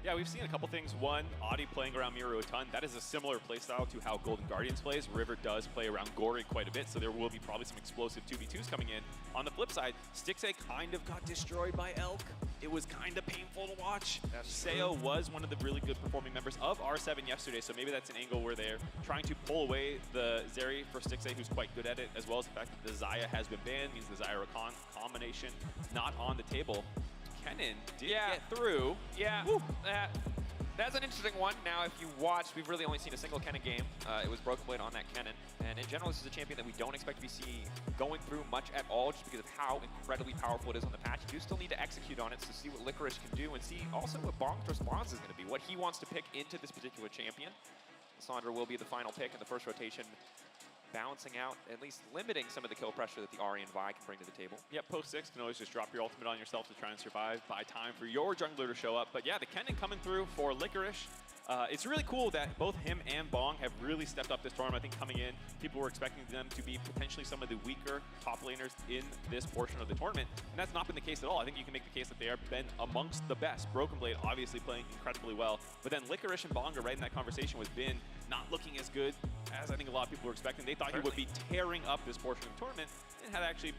Yeah, we've seen a couple things. One, Audi playing around Miru a ton. That is a similar playstyle to how Golden Guardians plays. River does play around Gory quite a bit, so there will be probably some explosive 2v2s coming in. On the flip side, Stixxay kind of got destroyed by Elk. It was kind of painful to watch. Seo was one of the really good performing members of R7 yesterday, so maybe that's an angle where they're trying to pull away the Zeri for Stixxay, who's quite good at it, as well as the fact that the Xayah has been banned, means the Xayah-Rakan combination not on the table. Kennen did get through. Yeah, that's an interesting one. Now, if you watch, we've really only seen a single Kennen game. It was Broken Blade on that Kennen. And in general, this is a champion that we don't expect to be seeing going through much at all just because of how incredibly powerful it is on the patch. You do still need to execute on it to see what Licorice can do and see also what Bong's response is going to be, what he wants to pick into this particular champion. Lissandra will be the final pick in the first rotation, balancing out, at least limiting some of the kill pressure that the Ahri and Vi can bring to the table. Yep, post 6 can always just drop your ultimate on yourself to try and survive, buy time for your jungler to show up. But yeah, the Kennen coming through for Licorice. It's really cool that both him and Bong have really stepped up this tournament. I think coming in, people were expecting them to be potentially some of the weaker top laners in this portion of the tournament, and that's not been the case at all. I think you can make the case that they have been amongst the best. Broken Blade obviously playing incredibly well, but then Licorice and Bong are right in that conversation with Bin not looking as good as I think a lot of people were expecting. They thought he would be tearing up this portion of the tournament and had actually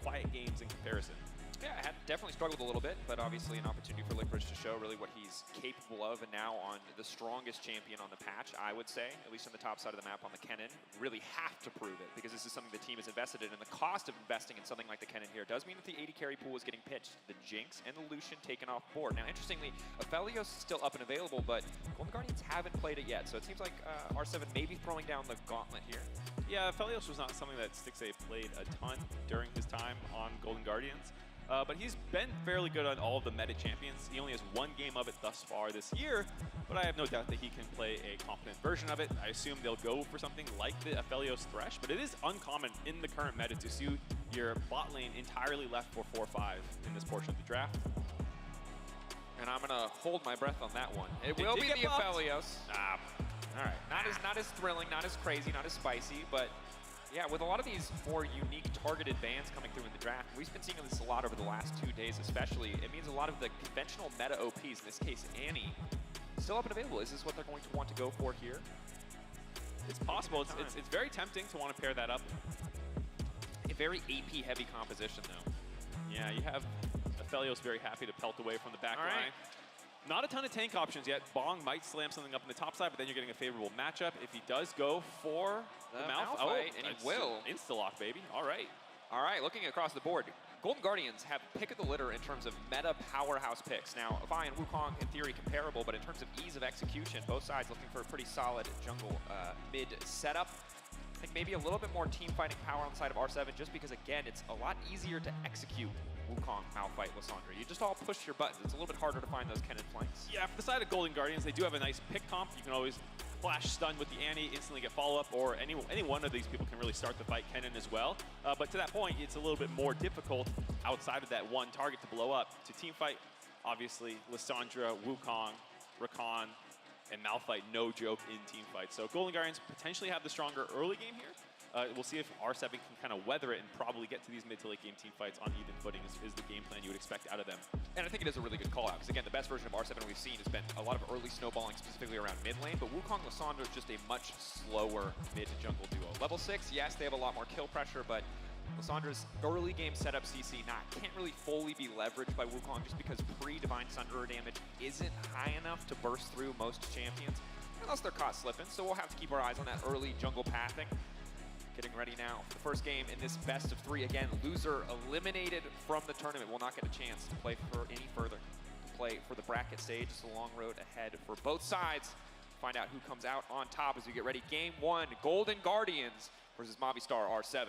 quiet games in comparison. Yeah, had definitely struggled a little bit, but obviously an opportunity for Licorice to show really what he's capable of, and now on the strongest champion on the patch, I would say, at least on the top side of the map on the Kennen, really have to prove it, because this is something the team has invested in, and the cost of investing in something like the Kennen here does mean that the 80 carry pool is getting pitched, the Jinx and the Lucian taken off board. Now, interestingly, Aphelios is still up and available, but Golden Guardians haven't played it yet, so it seems like R7 may be throwing down the gauntlet here. Yeah, Aphelios was not something that Stixxay played a ton during his time on Golden Guardians. But he's been fairly good on all of the meta champions. He only has one game of it thus far this year, but I have no doubt that he can play a competent version of it. I assume they'll go for something like the Aphelios Thresh, but it is uncommon in the current meta to see your bot lane entirely left for 4-5 in this portion of the draft. And I'm going to hold my breath on that one. It will be the Aphelios. All right, not as thrilling, not as crazy, not as spicy, but yeah, with a lot of these more unique targeted bans coming through in the draft, we've been seeing this a lot over the last 2 days especially. It means a lot of the conventional meta OPs, in this case Annie, still up and available. Is this what they're going to want to go for here? It's possible. It's very tempting to want to pair that up. A very AP heavy composition though. Yeah, you have Aphelios very happy to pelt away from the back line. Right. Not a ton of tank options yet. Bong might slam something up in the top side, but then you're getting a favorable matchup. If he does go for the Malphite, and he will. Insta-lock, baby. All right. All right, looking across the board, Golden Guardians have pick of the litter in terms of meta powerhouse picks. Now, Vi and Wukong, in theory, comparable, but in terms of ease of execution, both sides looking for a pretty solid jungle mid setup. I think maybe a little bit more team fighting power on the side of R7, just because, again, it's a lot easier to execute Wukong, Malphite, Lissandra. You just all push your buttons. It's a little bit harder to find those Kennen flanks. Yeah, for the side of Golden Guardians, they do have a nice pick comp. You can always flash stun with the Annie, instantly get follow-up, or any one of these people can really start the fight, Kennen as well. But to that point, it's a little bit more difficult outside of that one target to blow up. To team fight, obviously, Lissandra, Wukong, Rakan, and Malphite, no joke in team fights. So Golden Guardians potentially have the stronger early game here. We'll see if R7 can kind of weather it and probably get to these mid to late game team fights on even footing is the game plan you would expect out of them. And I think it is a really good call out, because again, the best version of R7 we've seen has been a lot of early snowballing specifically around mid lane, but Wukong Lissandra is just a much slower mid to jungle duo. Level 6, yes, they have a lot more kill pressure, but Lissandra's early game setup CC can't really fully be leveraged by Wukong just because pre-Divine Sunderer damage isn't high enough to burst through most champions, unless they're caught slipping, so we'll have to keep our eyes on that early jungle pathing. Getting ready now for the first game in this best of 3. Again, loser eliminated from the tournament will not get a chance to play for any further. To play for the bracket stage, it's a long road ahead for both sides. Find out who comes out on top as we get ready. Game 1, Golden Guardians versus Movistar R7.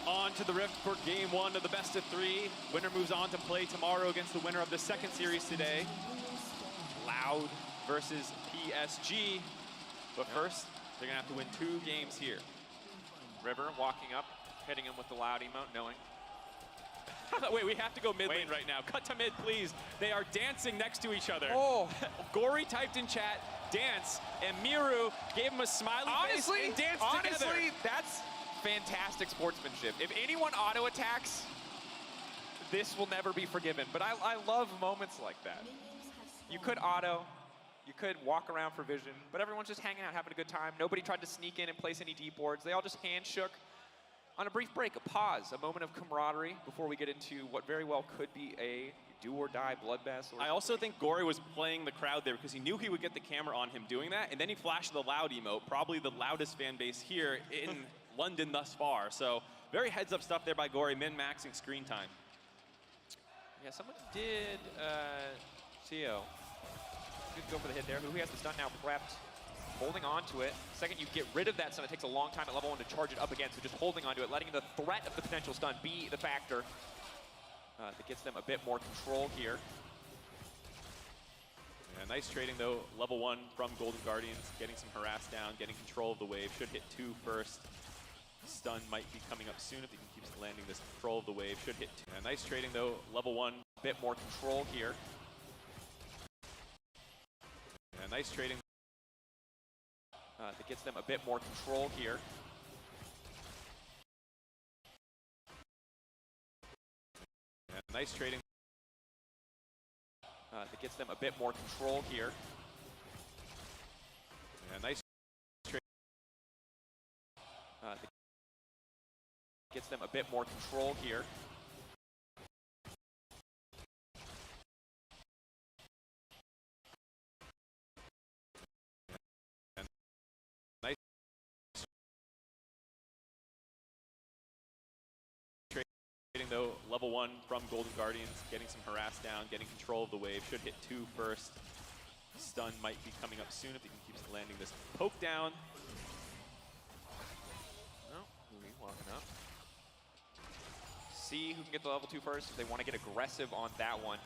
On to the Rift for game 1 of the best of 3. Winner moves on to play tomorrow against the winner of the second series today. Loud versus PSG. But first, they're gonna have to win 2 games here. River walking up, hitting him with the Loud emote, knowing. Wait, we have to go mid lane right now. Cut to mid, please. They are dancing next to each other. Oh. Gory typed in chat, dance, and Miru gave him a smiley face and danced together. Honestly, fantastic sportsmanship. If anyone auto attacks, this will never be forgiven. But I love moments like that. You could auto, you could walk around for vision, but everyone's just hanging out, having a good time. Nobody tried to sneak in and place any deep boards. They all just hand shook on a brief break, a pause, a moment of camaraderie before we get into what very well could be a do-or-die bloodbath. I also think Gory was playing the crowd there because he knew he would get the camera on him doing that, and then he flashed the loud emote, probably the loudest fan base here in London thus far. So very heads-up stuff there by Gory, min-maxing screen time. Yeah, someone did, CO. Good go for the hit there. Who has the stun now prepped, holding on to it. Second you get rid of that stun, it takes a long time at level 1 to charge it up again, so just holding on to it, letting the threat of the potential stun be the factor that gets them a bit more control here. Yeah, nice trading though, level 1 from Golden Guardians, getting some harass down, getting control of the wave. Should hit 2 first. Stun might be coming up soon if he can keep landing this control of the wave. Should hit 2. Yeah, nice trading though, level 1. A bit more control here. Yeah, nice trading. That gets them a bit more control here. Yeah, nice trading. That gets them a bit more control here. Yeah, nice trading. That gets them a bit more control here. Though, level 1 from Golden Guardians, getting some harass down, getting control of the wave. Should hit 2 first. Stun might be coming up soon if he can keep landing this poke down. No, walking up. See who can get the level 2 first. If they want to get aggressive on that one.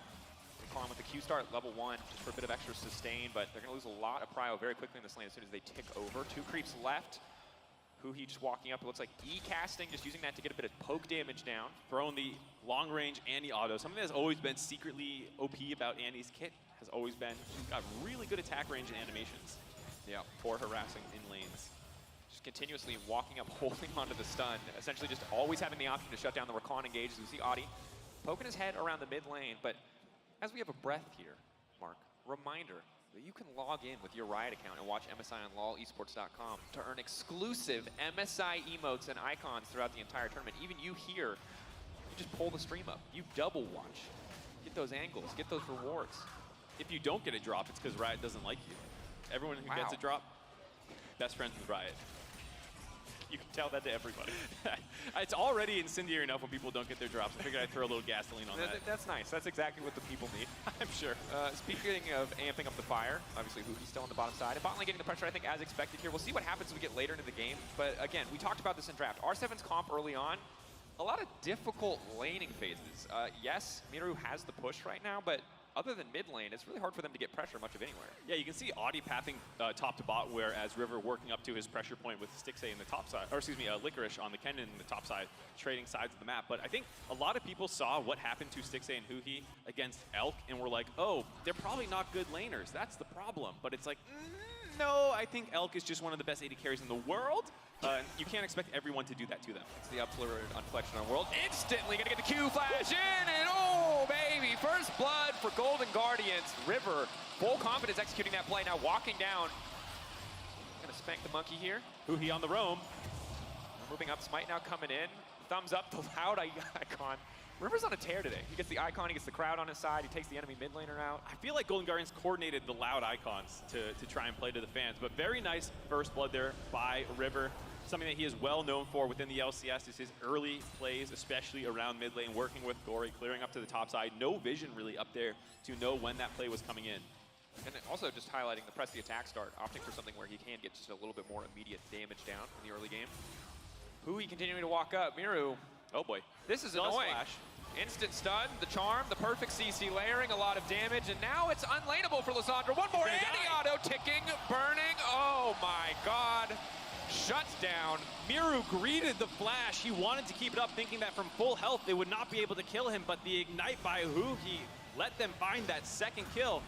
They call him with the Q start level 1 just for a bit of extra sustain, but they're going to lose a lot of prio very quickly in this lane as soon as they tick over. 2 creeps left. He just walking up, it looks like E-casting, just using that to get a bit of poke damage down. Throwing the long range Annie auto. Something that's always been secretly OP about Annie's kit has always been she's got really good attack range and animations. Yeah. For harassing in lanes. Just continuously walking up, holding onto the stun, essentially just always having the option to shut down the recon engage. As we see Audi poking his head around the mid lane, but as we have a breath here, Mark, reminder that you can log in with your Riot account and watch MSI on lolesports.com to earn exclusive MSI emotes and icons throughout the entire tournament. Even you here, you just pull the stream up. You double watch. Get those angles, get those rewards. If you don't get a drop, it's because Riot doesn't like you. Everyone who gets a drop, best friends with Riot. You can tell that to everybody. It's already incendiary enough when people don't get their drops. I figured I'd throw a little gasoline on that. That's nice. That's exactly what the people need. I'm sure. Speaking of amping up the fire, obviously Huki's still on the bottom side. And bot lane getting the pressure, I think, as expected here. We'll see what happens as we get later into the game. But again, we talked about this in draft. R7's comp early on, a lot of difficult laning phases. Yes, Miru has the push right now, but other than mid lane, it's really hard for them to get pressure much of anywhere. Yeah, you can see Audi pathing top to bot, whereas River working up to his pressure point with Stixay in the top side, or excuse me, Licorice on the Kennen in the top side, trading sides of the map. But I think a lot of people saw what happened to Stixay and Huki against Elk and were like, oh, they're probably not good laners. That's the problem. But it's like, no, I think Elk is just one of the best AD carries in the world. You can't expect everyone to do that to them. It's the upflurry unflexion on world. Instantly gonna get the Q flash in, and oh baby, first blood for Golden Guardians. River, full confidence executing that play, now walking down. Gonna spank the monkey here. Huhi on the roam. Moving up, Smite now coming in. Thumbs up, the loud icon. River's on a tear today. He gets the icon, he gets the crowd on his side, he takes the enemy mid laner out. I feel like Golden Guardians coordinated the loud icons to try and play to the fans, but very nice first blood there by River. Something that he is well known for within the LCS is his early plays, especially around mid lane, working with Gory, clearing up to the top side. No vision really up there to know when that play was coming in. And also just highlighting the press the attack start, opting for something where he can get just a little bit more immediate damage down in the early game. Hui continuing to walk up. Miru, oh boy. This is annoying. Flash. Instant stun, the charm, the perfect CC layering, a lot of damage, and now it's unlaneable for Lissandra. One more anti-auto ticking, burning. Oh my god. Shuts down. Miru greeted the flash. He wanted to keep it up, thinking that from full health they would not be able to kill him, but the ignite by Huhi let them find that second kill.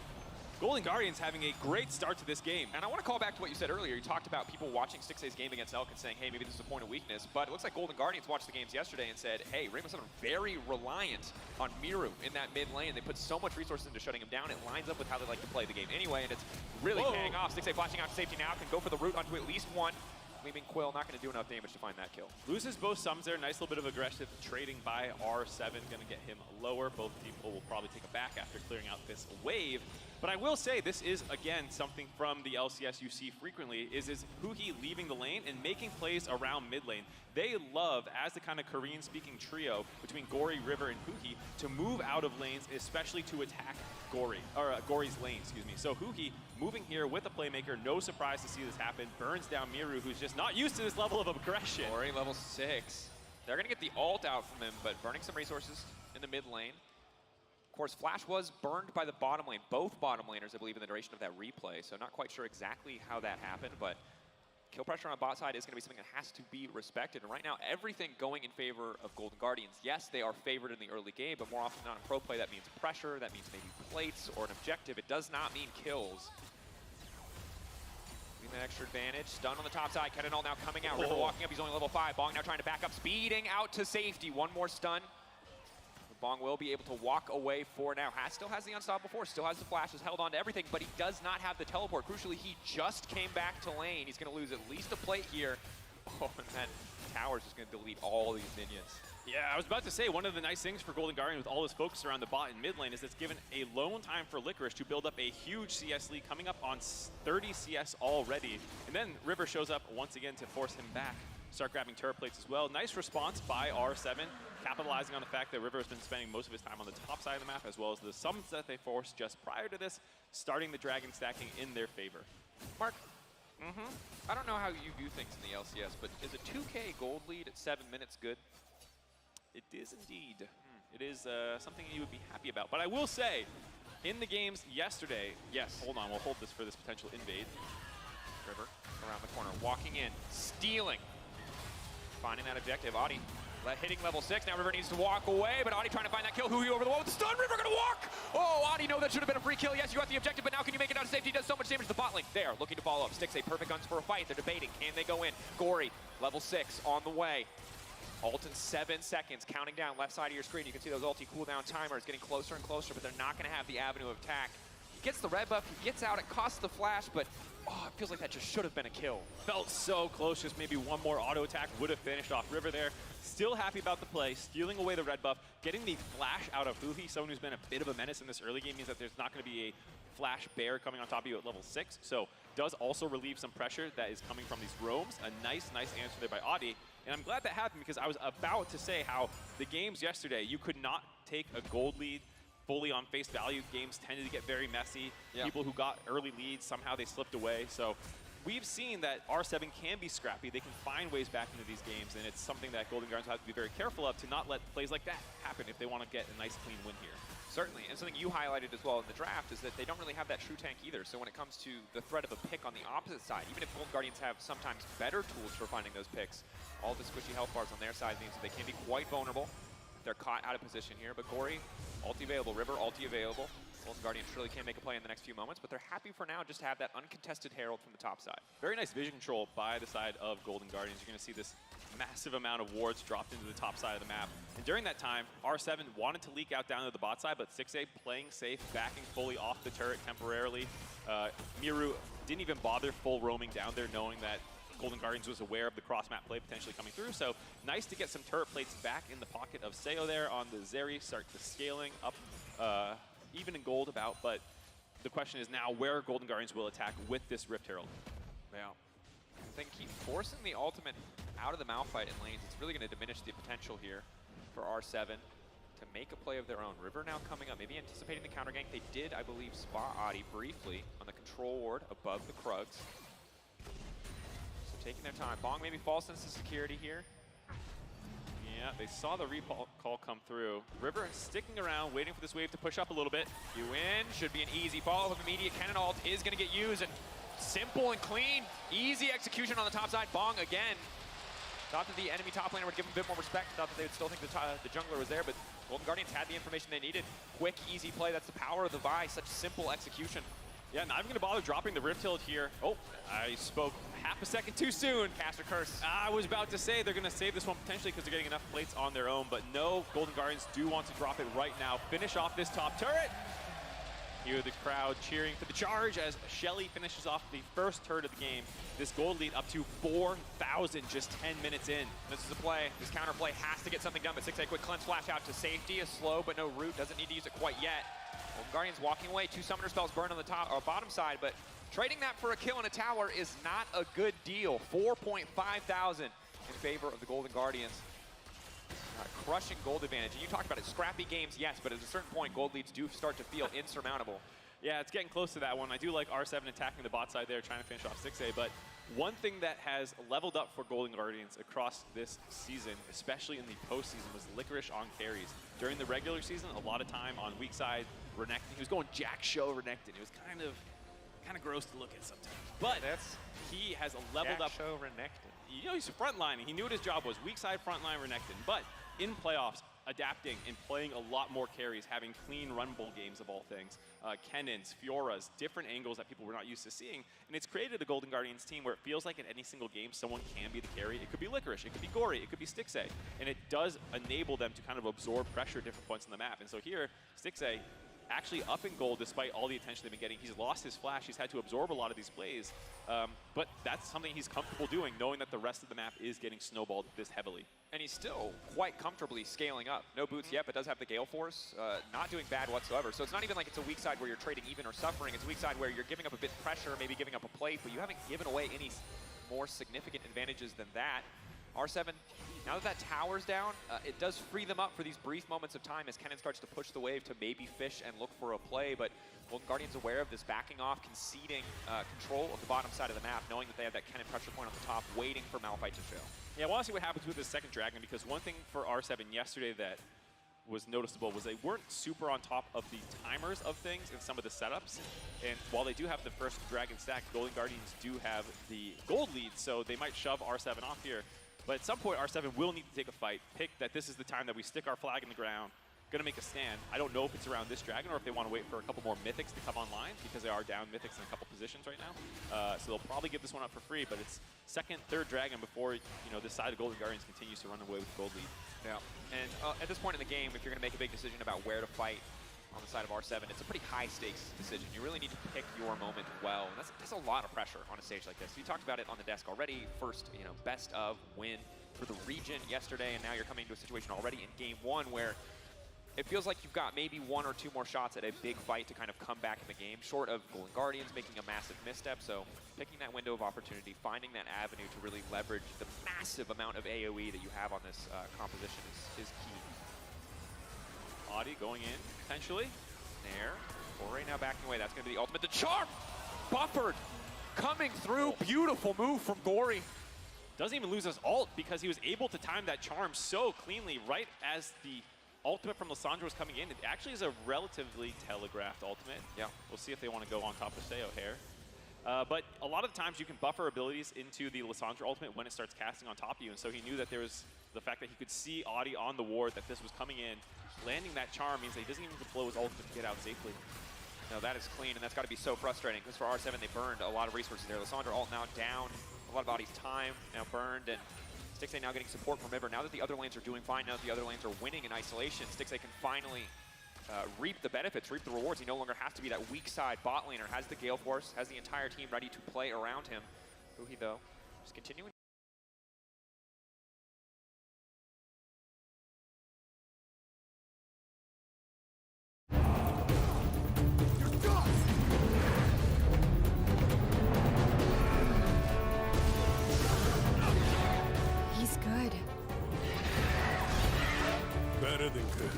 Golden Guardians having a great start to this game. And I want to call back to what you said earlier. You talked about people watching 6A's game against Elk and saying, hey, maybe this is a point of weakness. But it looks like Golden Guardians watched the games yesterday and said, hey, Rainbow Seven very reliant on Miru in that mid lane. They put so much resources into shutting him down. It lines up with how they like to play the game anyway, and it's really paying off. 6A flashing out to safety now, can go for the root onto at least one. Leaving Quill not going to do enough damage to find that kill. Loses both summons there. Nice little bit of aggressive trading by R7. Going to get him lower. Both people will probably take a back after clearing out this wave. But I will say this is, again, something from the LCS you see frequently, is Huhi leaving the lane and making plays around mid lane. They love, as the kind of Korean-speaking trio between Gory, River, and Huhi, to move out of lanes, especially to attack Gory's lane, excuse me. So Huhi moving here with a playmaker, no surprise to see this happen, burns down Miru, who's just not used to this level of aggression. Gory level 6. They're going to get the ult out from him, but burning some resources in the mid lane. Of course, Flash was burned by the bottom lane, both bottom laners, I believe, in the duration of that replay. So not quite sure exactly how that happened, but kill pressure on bot side is going to be something that has to be respected. And right now, everything going in favor of Golden Guardians. Yes, they are favored in the early game, but more often than not in pro play, that means pressure, that means maybe plates or an objective. It does not mean kills. Getting that extra advantage. Stun on the top side. Cannonball now coming out. River walking up. He's only level 5. Bong now trying to back up. Speeding out to safety. One more stun. Bong will be able to walk away for now. Still has the unstoppable force, still has the flashes, held on to everything, but he does not have the teleport. Crucially, he just came back to lane. He's going to lose at least a plate here. Oh, and then Tower's just going to delete all these minions. Yeah, I was about to say, one of the nice things for Golden Guardian with all this focus around the bot and mid lane is it's given a lone time for Licorice to build up a huge CS lead, coming up on 30 CS already. And then River shows up once again to force him back. Start grabbing turret plates as well. Nice response by R7, capitalizing on the fact that River has been spending most of his time on the top side of the map, as well as the summons that they forced just prior to this, starting the dragon stacking in their favor. Mark, I don't know how you view things in the LCS, but is a 2K gold lead at 7 minutes good? It is indeed. It is something you would be happy about. But I will say, in the games yesterday, yes, hold on, we'll hold this for this potential invade. River around the corner, walking in, stealing. Finding that objective, Audi hitting level 6. Now River needs to walk away, but Audi trying to find that kill. Huhi over the wall with the stun. River gonna walk. Oh, Audi, no, that should have been a free kill. Yes, you got the objective, but now can you make it out of safety? He does so much damage to the bot lane. There, looking to follow up. Sticks a perfect guns for a fight. They're debating. Can they go in? Gory, level 6 on the way. Ult in 7 seconds, counting down left side of your screen. You can see those ulti cooldown timers getting closer and closer, but they're not gonna have the avenue of attack. He gets the red buff, he gets out, it costs the flash, but oh, it feels like that just should have been a kill. Felt so close, just maybe one more auto attack would have finished off River there. Still happy about the play, stealing away the red buff, getting the flash out of Huhi. Someone who's been a bit of a menace in this early game means that there's not going to be a flash bear coming on top of you at level 6. So does also relieve some pressure that is coming from these roams. A nice answer there by Audi. And I'm glad that happened because I was about to say how the games yesterday, you could not take a gold lead fully on face value. Games tended to get very messy. Yeah. People who got early leads, somehow they slipped away. So we've seen that R7 can be scrappy. They can find ways back into these games, and it's something that Golden Guardians have to be very careful of to not let plays like that happen if they want to get a nice clean win here. Certainly, and something you highlighted as well in the draft is that they don't really have that true tank either. So when it comes to the threat of a pick on the opposite side, even if Golden Guardians have sometimes better tools for finding those picks, all the squishy health bars on their side means that they can be quite vulnerable. They're caught out of position here, but Gory, ulti available, River, ulti available. Golden Guardians surely can make a play in the next few moments, but they're happy for now just to have that uncontested Herald from the top side. Very nice vision control by the side of Golden Guardians. You're going to see this massive amount of wards dropped into the top side of the map. And during that time, R7 wanted to leak out down to the bot side, but 6A playing safe, backing fully off the turret temporarily. Miru didn't even bother full roaming down there, knowing that Golden Guardians was aware of the cross-map play potentially coming through. So nice to get some turret plates back in the pocket of Seo there on the Zeri, start the scaling up even in gold about, but the question is now where Golden Guardians will attack with this Rift Herald. Yeah. I think keep forcing the ultimate out of the Malphite in lanes. It's really going to diminish the potential here for R7 to make a play of their own. River now coming up, maybe anticipating the counter gank. They did, I believe, spot Adi briefly on the control ward above the Krugs. So taking their time. Bong maybe falls into security here. Yeah, they saw the recall come through. River sticking around, waiting for this wave to push up a little bit. You win. Should be an easy follow-up. Immediate cannon ult is going to get used, and simple and clean. Easy execution on the top side. Bong again. Thought that the enemy top laner would give him a bit more respect. Thought that they would still think the jungler was there, but Golden Guardians had the information they needed. Quick, easy play. That's the power of the Vi. Such simple execution. Yeah, not even going to bother dropping the Rift Tilt here. Oh, I spoke half a second too soon. Caster Curse. I was about to say they're going to save this one potentially because they're getting enough plates on their own, but no, Golden Guardians do want to drop it right now. Finish off this top turret. Hear the crowd cheering for the charge as Shelly finishes off the first turret of the game. This gold lead up to 4,000 just 10 minutes in. This is a play. This counter play has to get something done, but 6A quick cleanse flash out to safety. A slow but no root. Doesn't need to use it quite yet. Golden Guardians walking away. 2 summoner spells burned on the top or bottom side, but trading that for a kill in a tower is not a good deal. 4.5 thousand in favor of the Golden Guardians. Crushing gold advantage. And you talked about it, scrappy games, yes, but at a certain point, gold leads do start to feel insurmountable. Yeah, it's getting close to that one. I do like R7 attacking the bot side there, trying to finish off 6A, but one thing that has leveled up for Golden Guardians across this season, especially in the postseason, was Licorice on carries. During the regular season, a lot of time on weak side, Renekton. He was going Jack Show Renekton. It was kind of gross to look at sometimes. But he has leveled up. Jack Show Renekton. You know, he's frontlining. He knew what his job was. Weak side frontline Renekton. But in playoffs, adapting and playing a lot more carries, having clean runable games of all things. Kennons, Fioras, different angles that people were not used to seeing. And it's created a Golden Guardians team where it feels like in any single game, someone can be the carry. It could be Licorice, it could be Gory, it could be Stixay. And it does enable them to kind of absorb pressure at different points on the map. And so here, Stixay actually up in gold despite all the attention they've been getting. He's lost his flash. He's had to absorb a lot of these plays. But that's something he's comfortable doing, knowing that the rest of the map is getting snowballed this heavily. And he's still quite comfortably scaling up. No boots yet, but does have the Gale Force. Not doing bad whatsoever. So it's not even like it's a weak side where you're trading even or suffering. It's a weak side where you're giving up a bit of pressure, maybe giving up a plate, but you haven't given away any more significant advantages than that. R7, now that that tower's down, it does free them up for these brief moments of time as Kennen starts to push the wave to maybe fish and look for a play, but Golden Guardians aware of this, backing off, conceding control of the bottom side of the map, knowing that they have that Kennen pressure point on the top, waiting for Malphite to show. Yeah, I want to see what happens with this second Dragon, because one thing for R7 yesterday that was noticeable was they weren't super on top of the timers of things in some of the setups. And while they do have the first Dragon stack, Golden Guardians do have the gold lead, so they might shove R7 off here. But at some point, R7 will need to take a fight, pick that this is the time that we stick our flag in the ground, gonna make a stand. I don't know if it's around this Dragon or if they want to wait for a couple more Mythics to come online, because they are down Mythics in a couple positions right now. So they'll probably give this one up for free, but it's second, third Dragon before, you know, this side of Golden Guardians continues to run away with the gold lead. Yeah, and at this point in the game, if you're gonna make a big decision about where to fight on the side of R7, it's a pretty high-stakes decision. You really need to pick your moment well, and that's a lot of pressure on a stage like this. You talked about it on the desk already. First, you know, best of win for the region yesterday, and now you're coming to a situation already in game one where it feels like you've got maybe 1 or 2 more shots at a big fight to kind of come back in the game, short of Golden Guardians making a massive misstep. So picking that window of opportunity, finding that avenue to really leverage the massive amount of AoE that you have on this composition is key. Audi going in, potentially. There. Foray now backing away. That's going to be the ultimate. The charm! Buffered! Coming through. Beautiful move from Gory. Doesn't even lose his ult because he was able to time that charm so cleanly right as the ultimate from Lissandra was coming in. It actually is a relatively telegraphed ultimate. Yeah. We'll see if they want to go on top of Sayo here. But a lot of the times you can buffer abilities into the Lissandra ultimate when it starts casting on top of you. And so he knew that there was the fact that he could see Audi on the ward, that this was coming in. Landing that charm means that he doesn't even have to blow his ultimate to get out safely. No, that is clean, and that's got to be so frustrating because for R7, they burned a lot of resources there. Lissandra ult now down, a lot of Audi's time now burned, and Stixay now getting support from River. Now that the other lanes are doing fine, now that the other lanes are winning in isolation, Stixay can finally reap the benefits, reap the rewards. He no longer has to be that weak side bot laner, has the Gale Force, has the entire team ready to play around him. Ruhi, though, just continuing. He's good. Better than good.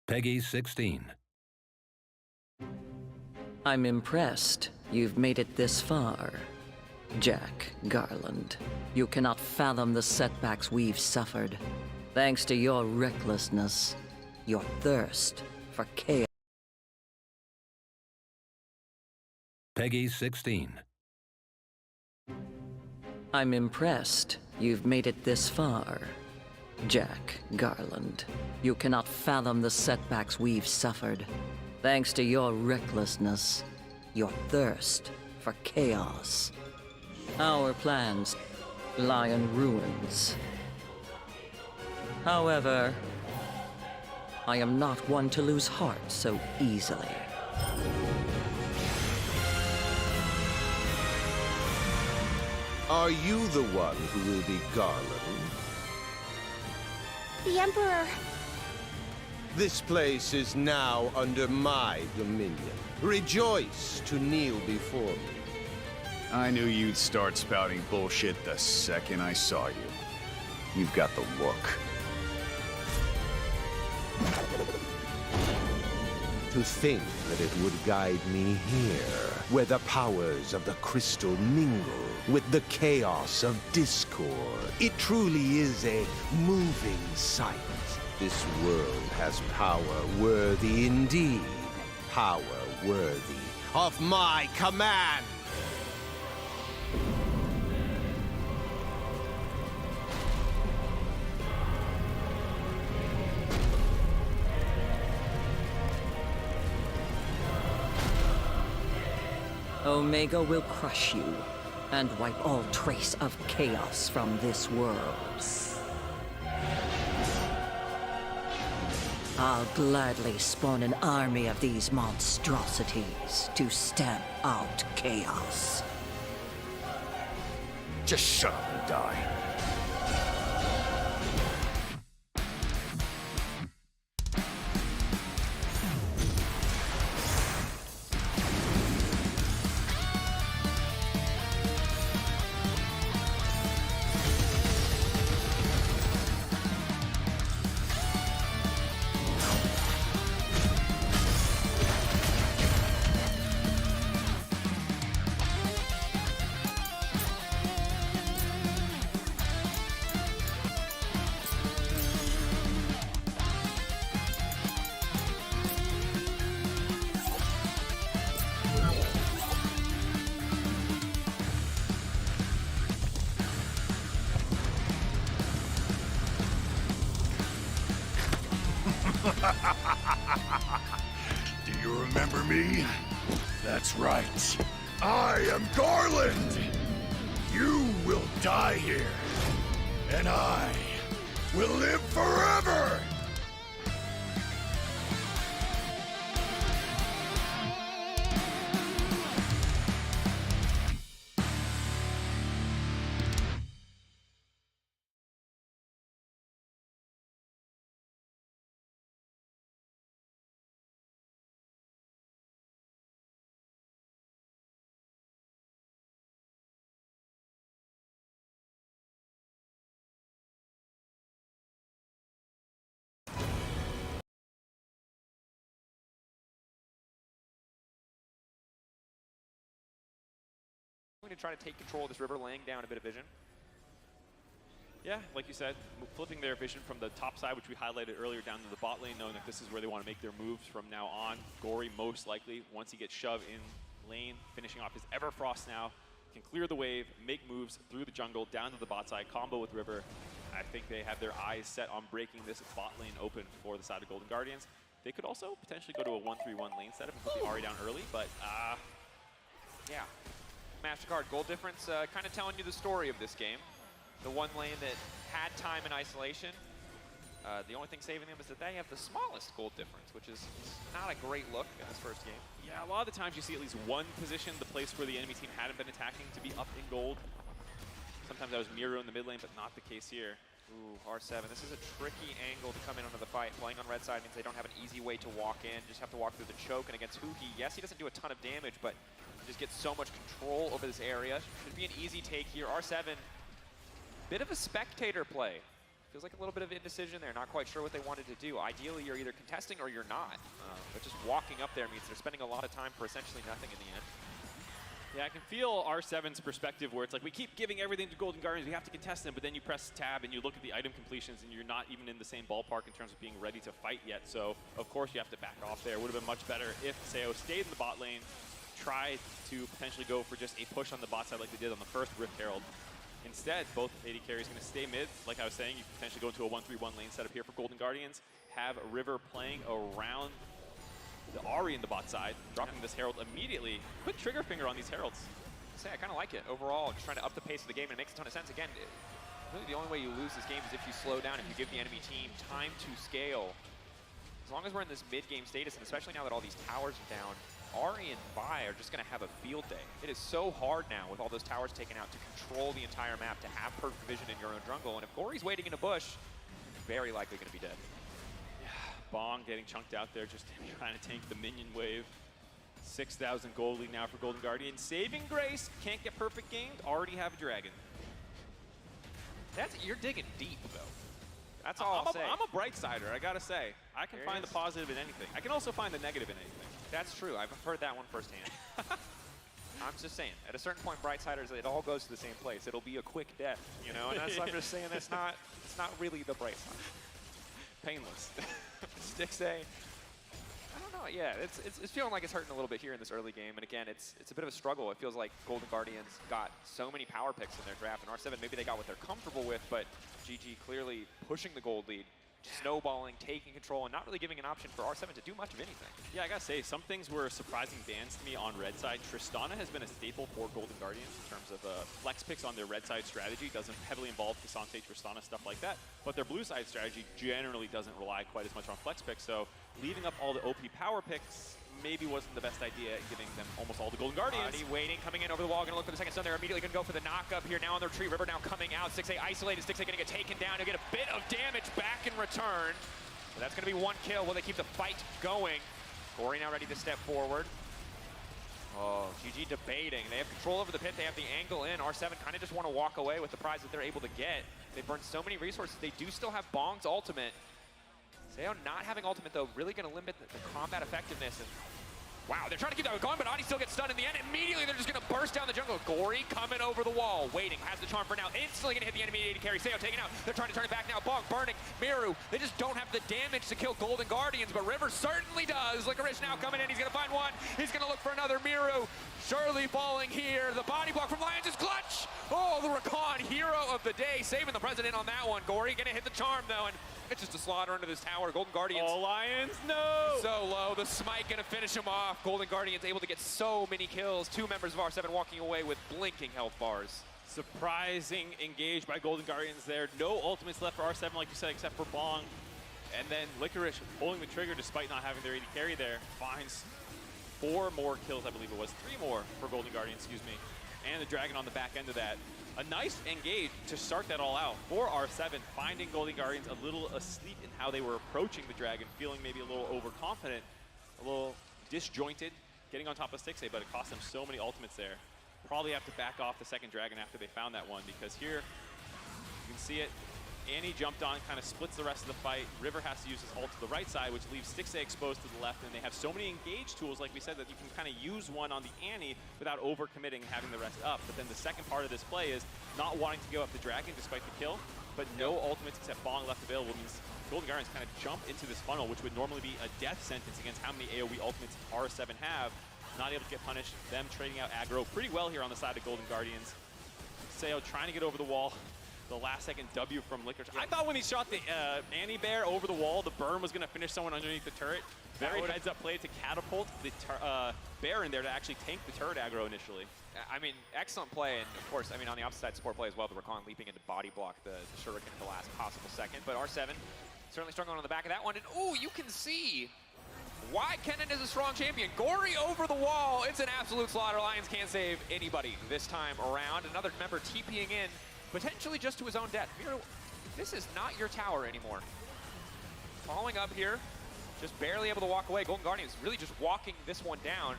Peggy 16. I'm impressed you've made it this far. Jack Garland, you cannot fathom the setbacks we've suffered. Thanks to your recklessness, your thirst for chaos. Peggy 16. I'm impressed you've made it this far. Jack Garland, you cannot fathom the setbacks we've suffered. Thanks to your recklessness, your thirst for chaos. Our plans lie in ruins. However, I am not one to lose heart so easily. Are you the one who will be Garland? The Emperor. This place is now under my dominion. Rejoice to kneel before me. I knew you'd start spouting bullshit the second I saw you. You've got the look. To think that it would guide me here, where the powers of the crystal mingle with the chaos of discord. It truly is a moving sight. This world has power worthy indeed. Power worthy of my command. Omega will crush you and wipe all trace of chaos from this world. I'll gladly spawn an army of these monstrosities to stamp out chaos. Just shut up and die. Do you remember me? That's right. I am Garland! You will die here, and I will live forever! Going to try to take control of this river, laying down a bit of vision. Yeah, like you said, flipping their vision from the top side, which we highlighted earlier, down to the bot lane, knowing that this is where they want to make their moves from now on. Gory, most likely, once he gets shoved in lane, finishing off his Everfrost now, can clear the wave, make moves through the jungle, down to the bot side, combo with River. I think they have their eyes set on breaking this bot lane open for the side of Golden Guardians. They could also potentially go to a 1-3-1 lane setup and put the Ahri down early, but Yeah. MasterCard goal difference, kind of telling you the story of this game. The one lane that had time in isolation. The only thing saving them is that they have the smallest goal difference, which is not a great look in this first game. yeah, a lot of the times you see at least one position, the place where the enemy team hadn't been attacking, to be up in gold. Sometimes that was Miro in the mid lane, but not the case here. Ooh, R7. This is a tricky angle to come in onto the fight. Playing on red side means they don't have an easy way to walk in. Just have to walk through the choke. And against Huki, yes, he doesn't do a ton of damage, but just gets so much control over this area. Should be an easy take here. R7, bit of a spectator play. Feels like a little bit of indecision there, not quite sure what they wanted to do. Ideally, you're either contesting or you're not. But just walking up there means they're spending a lot of time for essentially nothing in the end. Yeah, I can feel R7's perspective where it's like, we keep giving everything to Golden Guardians, we have to contest them, but then you press tab and you look at the item completions and you're not even in the same ballpark in terms of being ready to fight yet. So, of course, you have to back off there. It would have been much better if Seo stayed in the bot lane, tried to potentially go for just a push on the bot side like they did on the first Rift Herald. Instead, both AD carries going to stay mid. Like I was saying, you can potentially go into a 1-3-1 lane setup here for Golden Guardians, have River playing around the Ahri in the bot side, dropping this Herald immediately. Quick trigger finger on these Heralds. I kind of like it overall, just trying to up the pace of the game, and it makes a ton of sense. Again, really the only way you lose this game is if you slow down, if you give the enemy team time to scale. As long as we're in this mid-game status, and especially now that all these towers are down, Ahri and Vi are just going to have a field day. It is so hard now with all those towers taken out to control the entire map, to have perfect vision in your own jungle, and if Gory's waiting in a bush, very likely going to be dead. Yeah, Bong getting chunked out there, just trying to tank the minion wave. 6,000 gold lead now for Golden Guardian. Saving Grace, can't get perfect gamed, already have a dragon. You're digging deep, though. That's all I'll say. I'm a bright sider, I gotta say. I can find the positive in anything. I can also find the negative in anything. That's true. I've heard that one firsthand. I'm just saying, at a certain point, Brightsiders, it all goes to the same place. It'll be a quick death, you know? And that's, I'm just saying it's not really the bright side. Painless. Stixxay. I don't know. Yeah, it's feeling like it's hurting a little bit here in this early game. And again, it's a bit of a struggle. It feels like Golden Guardians got so many power picks in their draft, and R7 maybe they got what they're comfortable with, but GG clearly pushing the gold lead, snowballing, taking control, and not really giving an option for R7 to do much of anything. Yeah, I gotta say, some things were surprising bans to me on red side. Tristana has been a staple for Golden Guardians in terms of flex picks on their red side strategy. Doesn't heavily involve K'Sante, Tristana, stuff like that. But their blue side strategy generally doesn't rely quite as much on flex picks. So leaving up all the OP power picks maybe wasn't the best idea, giving them almost all the Golden Guardians. Ahri waiting, coming in over the wall, going to look for the second stun. They're immediately going to go for the knock-up here now on the retreat. River now coming out. Stixxay isolated. Stixxay going to get taken down. He'll get a bit of damage back in return. So that's going to be one kill. Will they keep the fight going? Gory now ready to step forward. Oh, GG debating. They have control over the pit. They have the angle in. R7 kind of just want to walk away with the prize that they're able to get. They burned so many resources. They do still have Bong's ultimate. Seo not having ultimate, though, really going to limit the combat effectiveness. And wow, they're trying to keep that going, but Adi still gets stunned in the end. Immediately, they're just going to burst down the jungle. Gory coming over the wall, waiting, has the charm for now. Instantly going to hit the enemy AD carry. Seo taken out. They're trying to turn it back now. Bong burning. Miru, they just don't have the damage to kill Golden Guardians, but River certainly does. Licorice now coming in. He's going to find one. He's going to look for another. Miru surely falling here. The body block from Lions is clutch. Oh, the Rakan, hero of the day, saving the president on that one. Gory going to hit the charm, though, and it's just a slaughter into this tower. Golden Guardians. Oh, Lions, no! So low. The smite going to finish him off. Golden Guardians able to get so many kills. Two members of R7 walking away with blinking health bars. Surprising engage by Golden Guardians there. No ultimates left for R7, like you said, except for Bong. And then Licorice pulling the trigger despite not having their AD carry there. Finds 4 more kills, I believe it was. 3 more for Golden Guardians, excuse me. And the Dragon on the back end of that. A nice engage to start that all out for R7, finding Golden Guardians a little asleep in how they were approaching the Dragon, feeling maybe a little overconfident, a little disjointed, getting on top of Stixxay, but it cost them so many ultimates there. Probably have to back off the second Dragon after they found that one, because here, you can see it. Annie jumped on, kind of splits the rest of the fight. River has to use his ult to the right side, which leaves Stixxay exposed to the left, and they have so many engage tools, like we said, that you can kind of use one on the Annie without overcommitting and having the rest up. But then the second part of this play is not wanting to give up the Dragon despite the kill, but no ultimates except Bong left available means Golden Guardians kind of jump into this funnel, which would normally be a death sentence against how many AoE ultimates R7 have. Not able to get punished. Them trading out aggro pretty well here on the side of Golden Guardians. Seo trying to get over the wall. The last second W from Licorice. I thought when he shot the Annie Bear over the wall, the burn was going to finish someone underneath the turret. Very heads-up play to catapult the Bear in there to actually tank the turret aggro initially. I mean, excellent play, and of course, I mean, on the opposite side, support play as well. The Rakan leaping into body block the Shuriken in the last possible second. But R7 certainly struggling on the back of that one. And ooh, you can see why Kennen is a strong champion. Gory over the wall. It's an absolute slaughter. Lions can't save anybody this time around. Another member TPing in, potentially just to his own death. Miru, this is not your tower anymore. Following up here, just barely able to walk away. Golden Guardians really just walking this one down.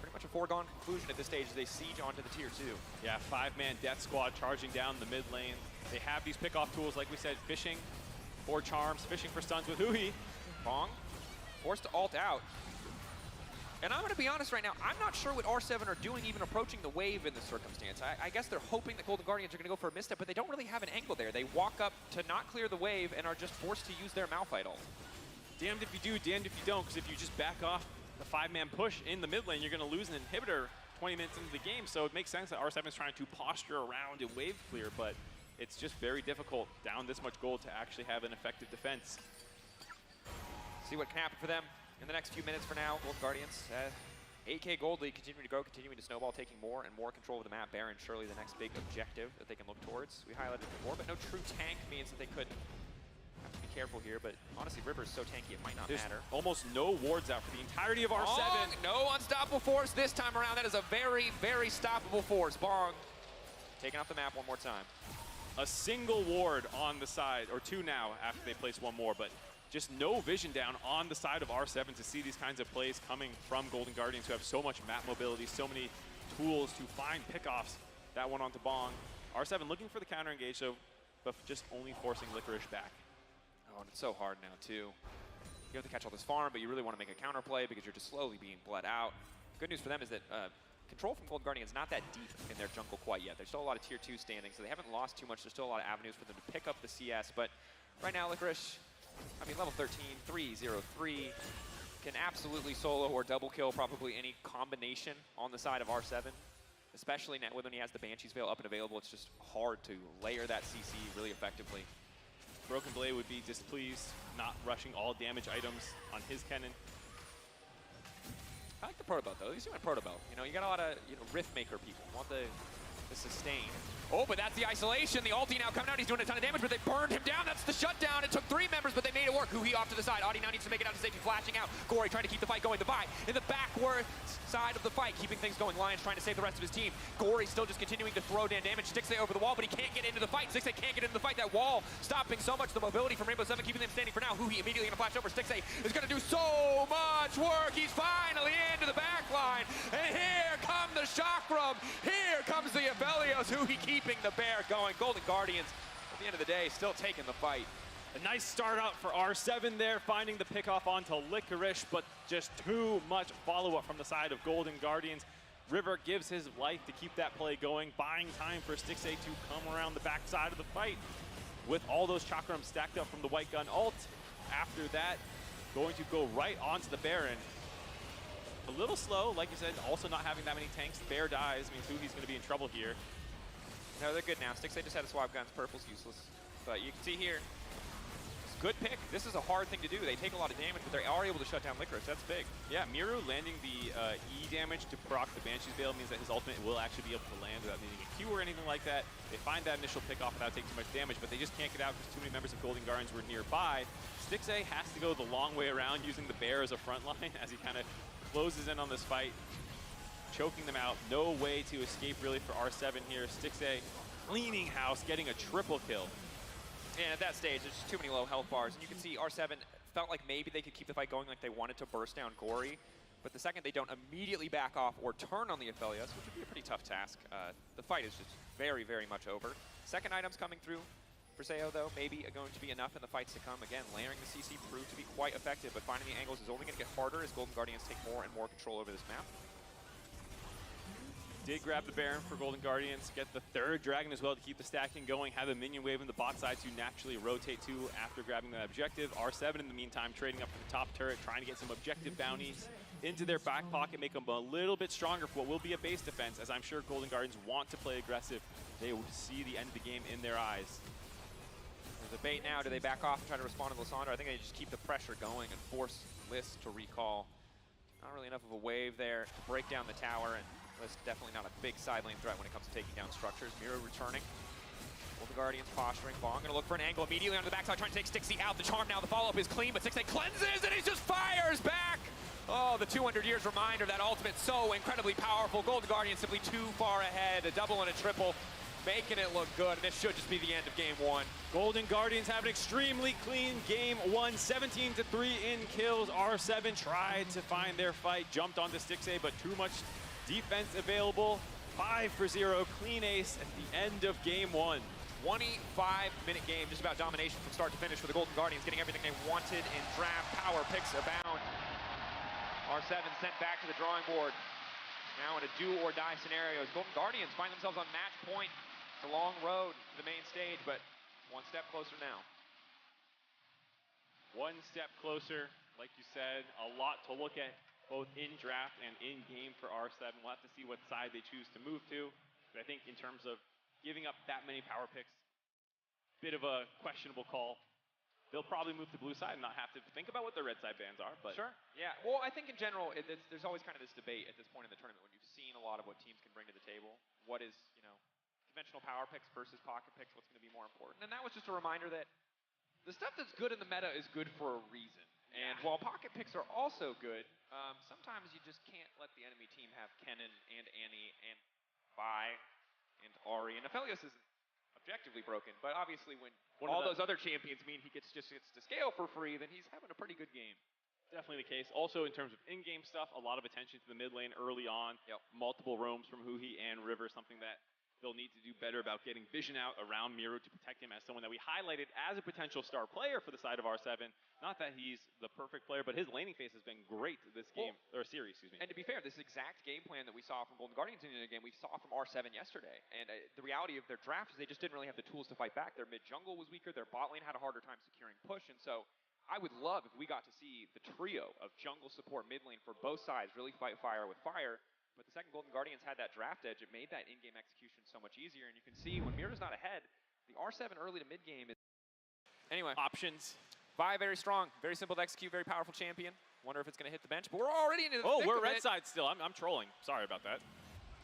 Pretty much a foregone conclusion at this stage as they siege onto the tier 2. Yeah, 5-man death squad charging down the mid lane. They have these pickoff tools, like we said, fishing for charms, fishing for stuns with Huhi. Bong forced to ult out. And I'm going to be honest right now, I'm not sure what R7 are doing even approaching the wave in this circumstance. I guess they're hoping that Golden Guardians are going to go for a misstep, but they don't really have an angle there. They walk up to not clear the wave and are just forced to use their Malphite ult. Damned if you do, damned if you don't, because if you just back off the 5-man push in the mid lane, you're going to lose an inhibitor 20 minutes into the game. So it makes sense that R7 is trying to posture around and wave clear, but it's just very difficult down this much gold to actually have an effective defense. See what can happen for them in the next few minutes for now. Golden Guardians, 8K gold lead, continuing to grow, continuing to snowball, taking more and more control of the map. Baron surely the next big objective that they can look towards. We highlighted it before, but no true tank means that they could have to be careful here. But honestly, River's so tanky it might not matter. Almost no wards out for the entirety of R7. Bong, no unstoppable force this time around. That is a very, very stoppable force. Bong taking off the map one more time. A single ward on the side, or 2 now after they place 1 more, but just no vision down on the side of R7 to see these kinds of plays coming from Golden Guardians who have so much map mobility, so many tools to find pickoffs. That one onto Bong. R7 looking for the counter engage, so, but just only forcing Licorice back. Oh, and it's so hard now too. You have to catch all this farm, but you really want to make a counter play because you're just slowly being bled out. Good news for them is that control from Golden Guardian is not that deep in their jungle quite yet. There's still a lot of tier 2 standing, so they haven't lost too much. There's still a lot of avenues for them to pick up the CS, but right now Licorice, I mean, level 13, 3-0-3, can absolutely solo or double kill probably any combination on the side of R7, especially now when he has the Banshee's Veil up and available. It's just hard to layer that CC really effectively. Broken Blade would be displeased, not rushing all damage items on his cannon. I like the proto belt though. He's doing proto belt. You know, you got a lot of Rift Maker people want the sustain. Oh, but that's the isolation. The ulti now coming out. He's doing a ton of damage, but they burned him down. That's the shutdown. It took 3 members, but they made it work. Huhi off to the side. Audi now needs to make it out to safety, flashing out. Gory trying to keep the fight going. The Vi in the backward side of the fight, keeping things going. Lions trying to save the rest of his team. Gory still just continuing to throw down damage. Stixay over the wall, but he can't get into the fight. Stixay can't get into the fight. That wall stopping so much. The mobility from Rainbow 7 keeping them standing for now. Huhi immediately gonna flash over. Stixay is gonna do so much work. He's finally into the back line. And here come the Chakram. Here comes the Aphelios. Huhi keeping the bear going. Golden Guardians, at the end of the day, still taking the fight. A nice start out for R7 there, finding the pickoff onto Licorice, but just too much follow-up from the side of Golden Guardians. River gives his life to keep that play going, buying time for Stixay to come around the backside of the fight with all those chakrams stacked up from the White Gun ult. After that, going to go right onto the Baron. A little slow, like you said, also not having that many tanks. The Bear dies, means Huhi's going to be in trouble here. No, they're good now. Stixay just had a swap guns. Purple's useless. But you can see here, it's a good pick. This is a hard thing to do. They take a lot of damage, but they are able to shut down Licorice. That's big. Yeah, Miru landing the E damage to proc the Banshee's Veil means that his ultimate will actually be able to land without needing a Q or anything like that. They find that initial pick off without taking too much damage, but they just can't get out because too many members of Golden Guardians were nearby. Stixay has to go the long way around using the Bear as a front line as he kind of closes in on this fight, choking them out. No way to escape really for R7 here. Stixay cleaning house, getting a triple kill. And at that stage, there's just too many low health bars. And you can see R7 felt like maybe they could keep the fight going, like they wanted to burst down Gory. But the second they don't immediately back off or turn on the Aphelios, which would be a pretty tough task, the fight is just very, very much over. Second items coming through for Seo, though, maybe going to be enough in the fights to come. Again, layering the CC proved to be quite effective, but finding the angles is only going to get harder as Golden Guardians take more and more control over this map. Did grab the Baron for Golden Guardians, get the 3rd Dragon as well to keep the stacking going, have a minion wave in the bot side to naturally rotate to after grabbing that objective. R7 in the meantime trading up for the top turret, trying to get some objective bounties into their back pocket, make them a little bit stronger for what will be a base defense, as I'm sure Golden Guardians want to play aggressive. They will see the end of the game in their eyes. There's a bait now. Do they back off and try to respond to Lysandra? I think they just keep the pressure going and force Lys to recall. Not really enough of a wave there to break down the tower, and Lys definitely not a big side lane threat when it comes to taking down structures. Miro returning. Golden Guardians posturing. Bong gonna look for an angle immediately onto the backside, trying to take Stixay out. The charm now, the follow-up is clean, but Stixay cleanses, and he just fires back! Oh, the 200 years reminder, that ultimate so incredibly powerful. Golden Guardians simply too far ahead. A double and a triple, making it look good, and this should just be the end of game 1. Golden Guardians have an extremely clean game 1, 17-3 in kills. R7 tried to find their fight, jumped onto Stixay, but too much Defense available, 5 for 0, clean ace at the end of game 1. 25-minute game, just about domination from start to finish for the Golden Guardians, getting everything they wanted in draft. Power picks abound. R7 sent back to the drawing board. Now in a do-or-die scenario, as Golden Guardians find themselves on match point. It's a long road to the main stage, but one step closer now. One step closer, like you said, a lot to look at both in draft and in game for R7. We'll have to see what side they choose to move to. But I think in terms of giving up that many power picks, bit of a questionable call. They'll probably move to blue side and not have to think about what the red side bans are. But sure, yeah. Well, I think in general, there's always kind of this debate at this point in the tournament when you've seen a lot of what teams can bring to the table. What is, conventional power picks versus pocket picks? What's going to be more important? And that was just a reminder that the stuff that's good in the meta is good for a reason. And while pocket picks are also good, sometimes you just can't let the enemy team have Kennen and Annie and Vi and Ari. And Aphelios isn't objectively broken, but obviously when all those other champions mean he just gets to scale for free, then he's having a pretty good game. Definitely the case. Also in terms of in-game stuff, a lot of attention to the mid lane early on. Yep. Multiple roams from Huhi and River, something that they'll need to do better about getting vision out around Miru to protect him as someone that we highlighted as a potential star player for the side of R7. Not that he's the perfect player, but his laning phase has been great this game, or series, excuse me. And to be fair, this exact game plan that we saw from Golden Guardians in the game, we saw from R7 yesterday. And the reality of their draft is they just didn't really have the tools to fight back. Their mid jungle was weaker, their bot lane had a harder time securing push, and so I would love if we got to see the trio of jungle support mid lane for both sides really fight fire with fire. But the second Golden Guardians had that draft edge, it made that in-game execution so much easier. And you can see when Mira's not ahead, the R7 early to mid-game is... Anyway. Options. Vi very strong, very simple to execute, very powerful champion. Wonder if it's going to hit the bench, but we're already into the thick we're of red it. side still. I'm trolling. Sorry about that.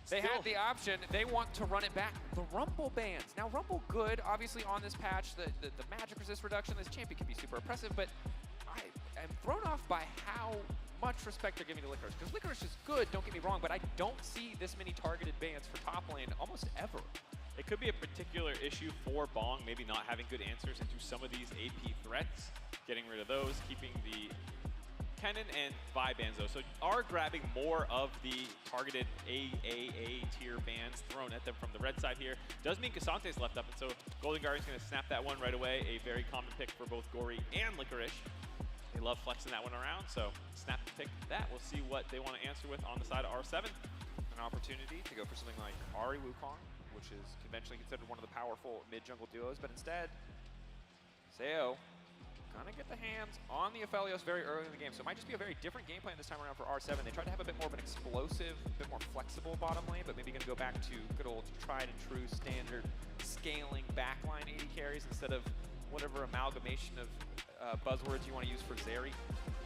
They had the option. They want to run it back. The Rumble bans. Now, Rumble good, obviously, on this patch. The magic resist reduction, this champion can be super oppressive, but I am thrown off by how much respect they're giving to Licorice. Because Licorice is good, don't get me wrong, but I don't see this many targeted bans for top lane almost ever. It could be a particular issue for Bong, maybe not having good answers into some of these AP threats. Getting rid of those, keeping the Kennen and Vi bans though. So are grabbing more of the targeted AAA tier bans thrown at them from the red side here. Does mean Casante's left up, and so Golden Guardian's gonna snap that one right away. A very common pick for both Gory and Licorice. They love flexing that one around, so snap and pick that. We'll see what they want to answer with on the side of R7. An opportunity to go for something like Ahri Wukong, which is conventionally considered one of the powerful mid-jungle duos, but instead, Seo gonna get the hands on the Aphelios very early in the game. So it might just be a very different game plan this time around for R7. They tried to have a bit more of an explosive, a bit more flexible bottom lane, but maybe gonna go back to good old tried and true standard scaling backline AD carries instead of whatever amalgamation of buzzwords you want to use for Zeri.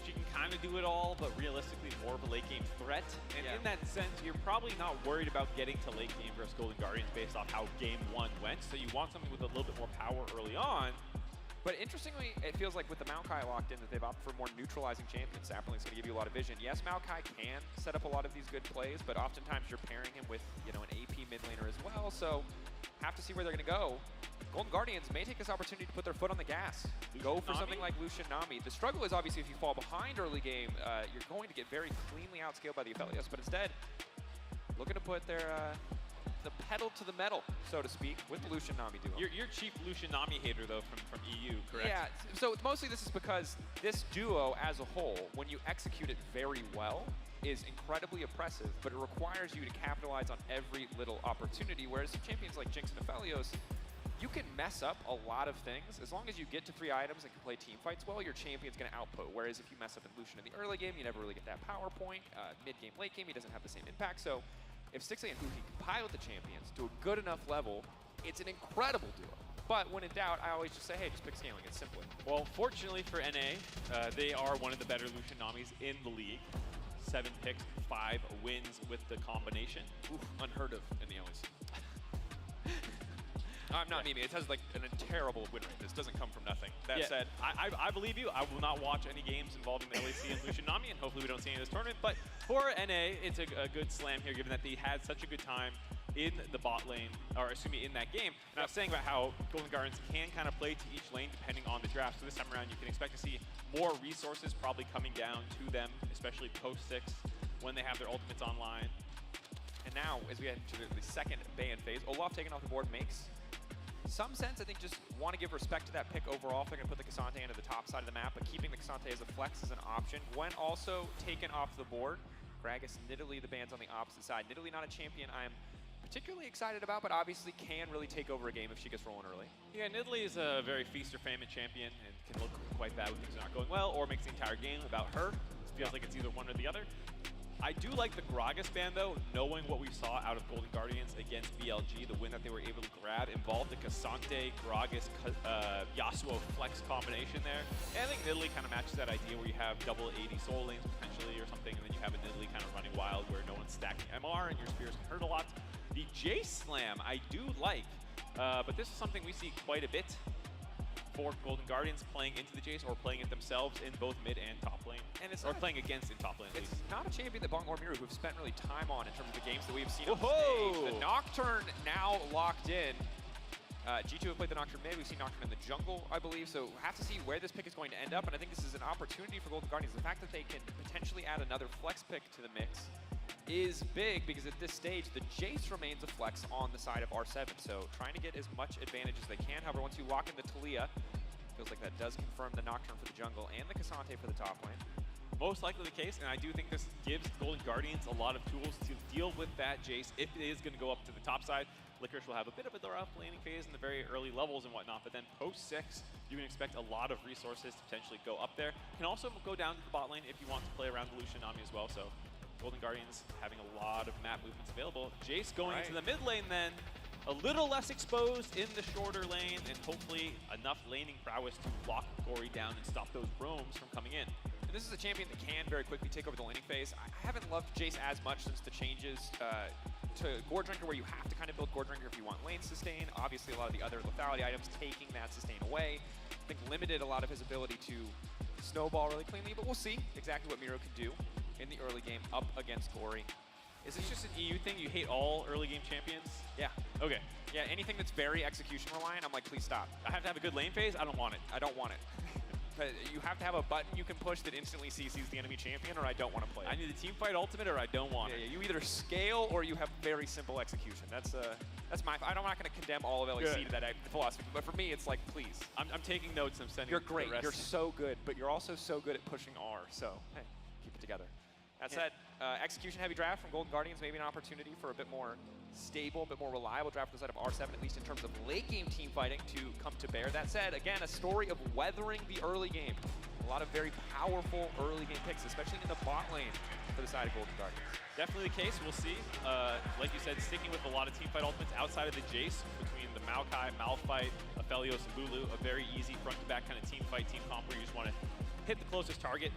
She can kind of do it all, but realistically more of a late game threat. And in that sense, you're probably not worried about getting to late game versus Golden Guardians based off how game 1 went. So you want something with a little bit more power early on. But interestingly, it feels like with the Maokai locked in that they've opted for more neutralizing champions. Sapling's going to give you a lot of vision. Yes, Maokai can set up a lot of these good plays, but oftentimes you're pairing him with, an AP mid laner as well. So have to see where they're going to go. Golden Guardians may take this opportunity to put their foot on the gas. Go for something like Lucian Nami. The struggle is obviously if you fall behind early game, you're going to get very cleanly outscaled by the Aphelios, but instead, looking to put their the pedal to the metal, so to speak, with the Lucian Nami duo. You're chief Lucian Nami hater, though, from EU, correct? Yeah, so mostly this is because this duo as a whole, when you execute it very well, is incredibly oppressive, but it requires you to capitalize on every little opportunity, whereas champions like Jinx and Aphelios, you can mess up a lot of things. As long as you get to free items and can play team fights well, your champion's going to output. Whereas if you mess up in Lucian in the early game, you never really get that power point. Mid-game, late game, he doesn't have the same impact. So if Stixley and Huhi can pilot the champions to a good enough level, it's an incredible duo. But when in doubt, I always just say, hey, just pick scaling. It's simpler. Well, fortunately for NA, they are one of the better Lucian Namis in the league. 7 picks, 5 wins with the combination. Oof, unheard of in the LEC. I'm not memeing. It has like a terrible win rate. This doesn't come from nothing. That said, I believe you. I will not watch any games involving the LEC and Lucian Nami, and hopefully we don't see any of this tournament. But for NA, it's a good slam here, given that they had such a good time in the bot lane, or excuse me, in that game. And I was saying about how Golden Guardians can kind of play to each lane depending on the draft. So this time around, you can expect to see more resources probably coming down to them, especially post 6 when they have their ultimates online. now, as we head into the second ban phase, Olaf taken off the board makes some sense. I think just want to give respect to that pick overall. If they're going to put the Cassante into the top side of the map, but keeping the Cassante as a flex is an option. Gwen also taken off the board. Gragas, Nidalee, the bans on the opposite side. Nidalee not a champion I'm particularly excited about, but obviously can really take over a game if she gets rolling early. Yeah, Nidalee is a very feast or famine champion and can look quite bad when things are not going well, or makes the entire game about her. It feels like it's either one or the other. I do like the Gragas ban though, knowing what we saw out of Golden Guardians against BLG, the win that they were able to grab involved the Cassante, Gragas, Yasuo flex combination there. And I think Nidalee kind of matches that idea where you have double 80 soul lanes potentially or something, and then you have a Nidalee kind of running wild where no one's stacking MR and your spears can hurt a lot. The Jace Slam I do like, but this is something we see quite a bit for Golden Guardians playing into the Jace or playing it themselves in both mid and top lane. And it's playing against in top lane at least. It's not a champion that Bong or Miru who've spent really time on in terms of the games that we've seen on Whoa! stage. The Nocturne now locked in. G2 have played the Nocturne mid. We've seen Nocturne in the jungle, I believe. So we'll have to see where this pick is going to end up. And I think this is an opportunity for Golden Guardians. The fact that they can potentially add another flex pick to the mix is big, because at this stage, the Jace remains a flex on the side of R7. So trying to get as much advantage as they can. However, once you lock in the Talia, feels like that does confirm the Nocturne for the jungle and the Cassante for the top lane. Most likely the case, and I do think this gives Golden Guardians a lot of tools to deal with that Jace if it is going to go up to the top side. Licorice will have a bit of a rough laning phase in the very early levels and whatnot, but then post 6, you can expect a lot of resources to potentially go up there. Can also go down to the bot lane if you want to play around the Lucian Nami as well, so Golden Guardians having a lot of map movements available. Jace going into the mid lane then, a little less exposed in the shorter lane, and hopefully enough laning prowess to lock Gory down and stop those roams from coming in. And this is a champion that can very quickly take over the laning phase. I haven't loved Jace as much since the changes to Gore Drinker, where you have to kind of build Gore Drinker if you want lane sustain. Obviously, a lot of the other lethality items taking that sustain away, I think limited a lot of his ability to snowball really cleanly, but we'll see exactly what Miro can do in the early game up against Gory. Is this just an EU thing? You hate all early game champions? Yeah. Okay. Yeah, anything that's very execution reliant, I'm like, please stop. I have to have a good lane phase? I don't want it. I don't want it. But you have to have a button you can push that instantly CCs the enemy champion, or I don't want to play it. I need the team fight ultimate, or I don't want it. Yeah, you either scale or you have very simple execution. That's my. I'm not going to condemn all of LEC to that philosophy, but for me, it's like, please. I'm taking notes. I'm sending. You're great. The rest. You're so good, but you're also so good at pushing R. So hey, keep it together. That said, execution-heavy draft from Golden Guardians, maybe an opportunity for a bit more stable, a bit more reliable draft on the side of R7, at least in terms of late-game team fighting, to come to bear. That said, again, a story of weathering the early game. A lot of very powerful early-game picks, especially in the bot lane for the side of Golden Guardians. Definitely the case. We'll see. Like you said, sticking with a lot of team fight ultimates outside of the Jace, between the Maokai, Malphite, Aphelios, and Lulu, a very easy front-to-back kind of team fight, team comp where you just want to hit the closest target,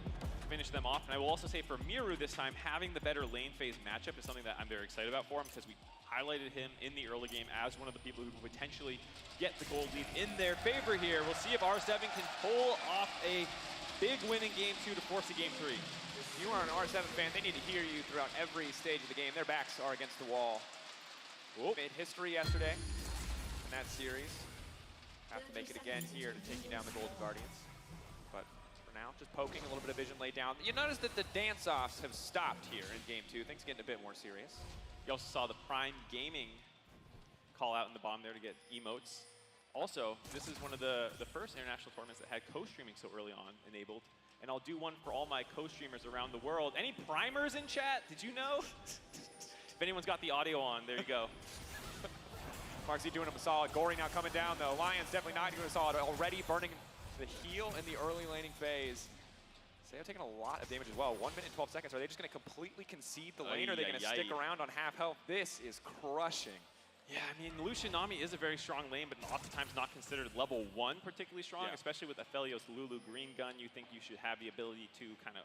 finish them off. And I will also say for Miru this time, having the better lane phase matchup is something that I'm very excited about for him, because we highlighted him in the early game as one of the people who could potentially get the gold lead in their favor here. We'll see if R7 can pull off a big win in Game 2 to force a Game 3. If you are an R7 fan, they need to hear you throughout every stage of the game. Their backs are against the wall. Made history yesterday in that series. Have to make it again here to taking down the Golden Guardians. But for now, just poking, a little bit of vision laid down. You notice that the dance-offs have stopped here in Game 2. Things getting a bit more serious. You also saw the Prime Gaming call out in the bottom there to get emotes. Also, this is one of the first international tournaments that had co-streaming so early on enabled. And I'll do one for all my co-streamers around the world. Any primers in chat? Did you know? If anyone's got the audio on, there you go. Marksy doing him a solid. Gory now coming down, though. Lions definitely not doing a solid. Already burning the heal in the early laning phase. Sayo taking a lot of damage as well. 1 minute and 12 seconds. Are they just going to completely concede the lane, or are they going to stick around on half health? This is crushing. Yeah, I mean, Lucian Nami is a very strong lane, but oftentimes not considered level 1 particularly strong, especially with Aphelios, Lulu, Green Gun. You think you should have the ability to kind of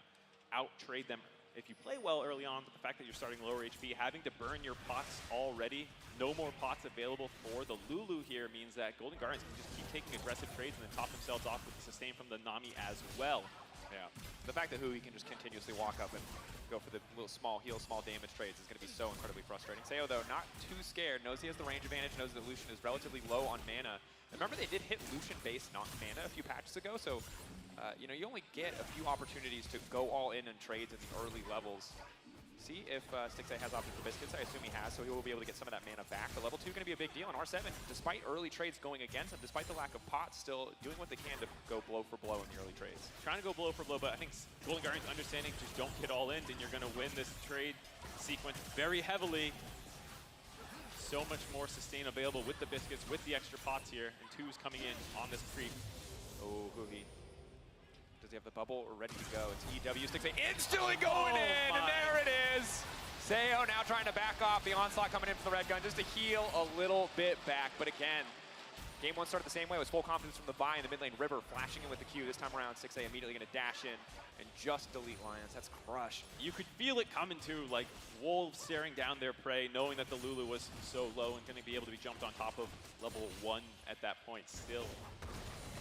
out-trade them if you play well early on, but the fact that you're starting lower HP, having to burn your pots already, no more pots available for the Lulu here means that Golden Guardians can just keep taking aggressive trades and then top themselves off with the sustain from the Nami as well. Yeah, the fact that Hui can just continuously walk up and go for the little small heal, small damage trades is going to be so incredibly frustrating. Sayo, though, not too scared, knows he has the range advantage, knows that Lucian is relatively low on mana. Remember, they did hit Lucian-based mana a few patches ago, so you know, you only get a few opportunities to go all in trades in the early levels. see if Stixay has options for Biscuits. I assume he has, so he will be able to get some of that mana back. But level 2 going to be a big deal. And R7, despite early trades going against him, despite the lack of pots, still doing what they can to go blow for blow in the early trades. Trying to go blow for blow, but I think Golden Guardians understanding just don't get all in, and you're going to win this trade sequence very heavily. So much more sustain available with the Biscuits, with the extra pots here, and 2's coming in on this creep. Oh, Huhi. Does he have the bubble ready to go? It's EW. Stixay instantly going in, and there it is. Sayo now trying to back off. The onslaught coming in from the red gun just to heal a little bit back. But again, game 1 started the same way. It was full confidence from the buy in the mid lane. River flashing in with the Q. This time around, Stixay immediately going to dash in and just delete Lions. That's crush. You could feel it coming too, like wolves staring down their prey, knowing that the Lulu was so low and going to be able to be jumped on top of level 1 at that point. Still,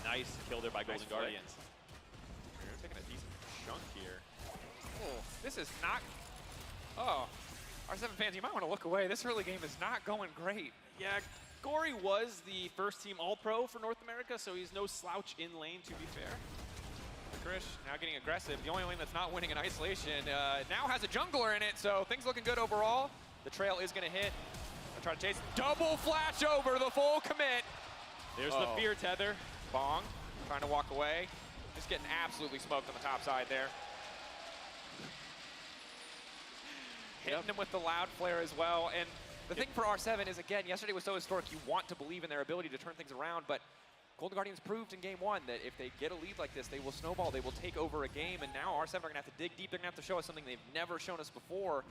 nice kill there by Golden Guardians. They're taking a decent chunk here. Oh, this is not... Oh, R7 fans, you might want to look away. This early game is not going great. Yeah, Gory was the first team All-Pro for North America, so he's no slouch in lane, to be fair. Krish now getting aggressive. The only lane that's not winning in isolation now has a jungler in it, so things looking good overall. The trail is going to hit. I'll try to chase. Double flash over the full commit. There's the fear tether. Bong trying to walk away. Just getting absolutely smoked on the top side there. Hitting him with the loud flare as well. And the thing for R7 is, again, yesterday was so historic. You want to believe in their ability to turn things around, but Golden Guardians proved in game 1 that if they get a lead like this, they will snowball, they will take over a game, and now R7 are going to have to dig deep. They're going to have to show us something they've never shown us before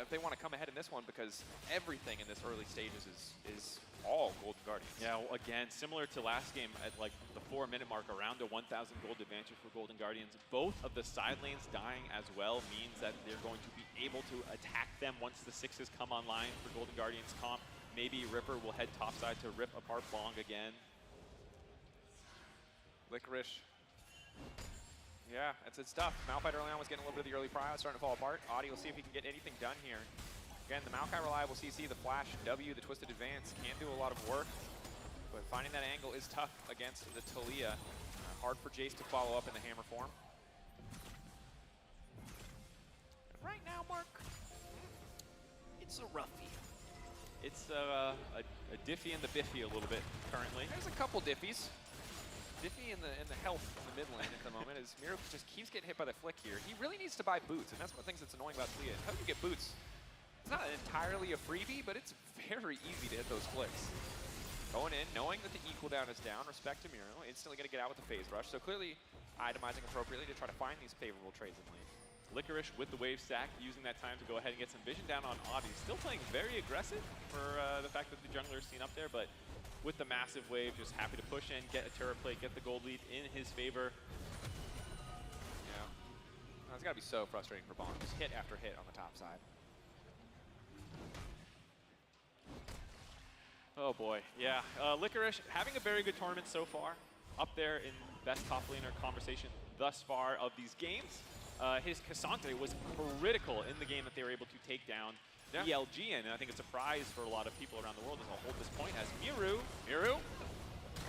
if they want to come ahead in this one, because everything in this early stages is all Golden Guardians. Yeah, well, again, similar to last game at like the 4-minute mark, around a 1,000 gold advantage for Golden Guardians. Both of the side lanes dying as well means that they're going to be able to attack them once the 6s come online for Golden Guardians comp. Maybe Ripper will head topside to rip apart Bong again. Licorice. Yeah, it's tough. Malphite early on was getting a little bit of the early prio, starting to fall apart. Audi will see if he can get anything done here. Again, the Maokai reliable CC, the flash, W, the twisted advance can do a lot of work, but finding that angle is tough against the Talia. Hard for Jace to follow up in the hammer form. And right now, Mark, it's a roughie. It's a Diffie and the Biffy a little bit currently. There's a couple Diffies. Diffie in the health in the mid lane at the moment as Miro just keeps getting hit by the flick here. He really needs to buy boots, and that's one of the things that's annoying about Talia. How do you get boots? It's not entirely a freebie, but it's very easy to hit those flicks. Going in, knowing that the E cooldown is down, respect to Miro, instantly going to get out with the phase rush. So clearly itemizing appropriately to try to find these favorable trades in lane. Licorice with the wave stack, using that time to go ahead and get some vision down on Audi. Still playing very aggressive for the fact that the jungler is seen up there, but with the massive wave, just happy to push in, get a turret play, get the gold lead in his favor. Yeah. It's got to be so frustrating for Bond. Just hit after hit on the top side. Oh boy, yeah. Licorice having a very good tournament so far. Up there in best top laner conversation thus far of these games. His Cassandre was critical in the game that they were able to take down ELG in, and I think a surprise for a lot of people around the world as a whole at this point as Miru,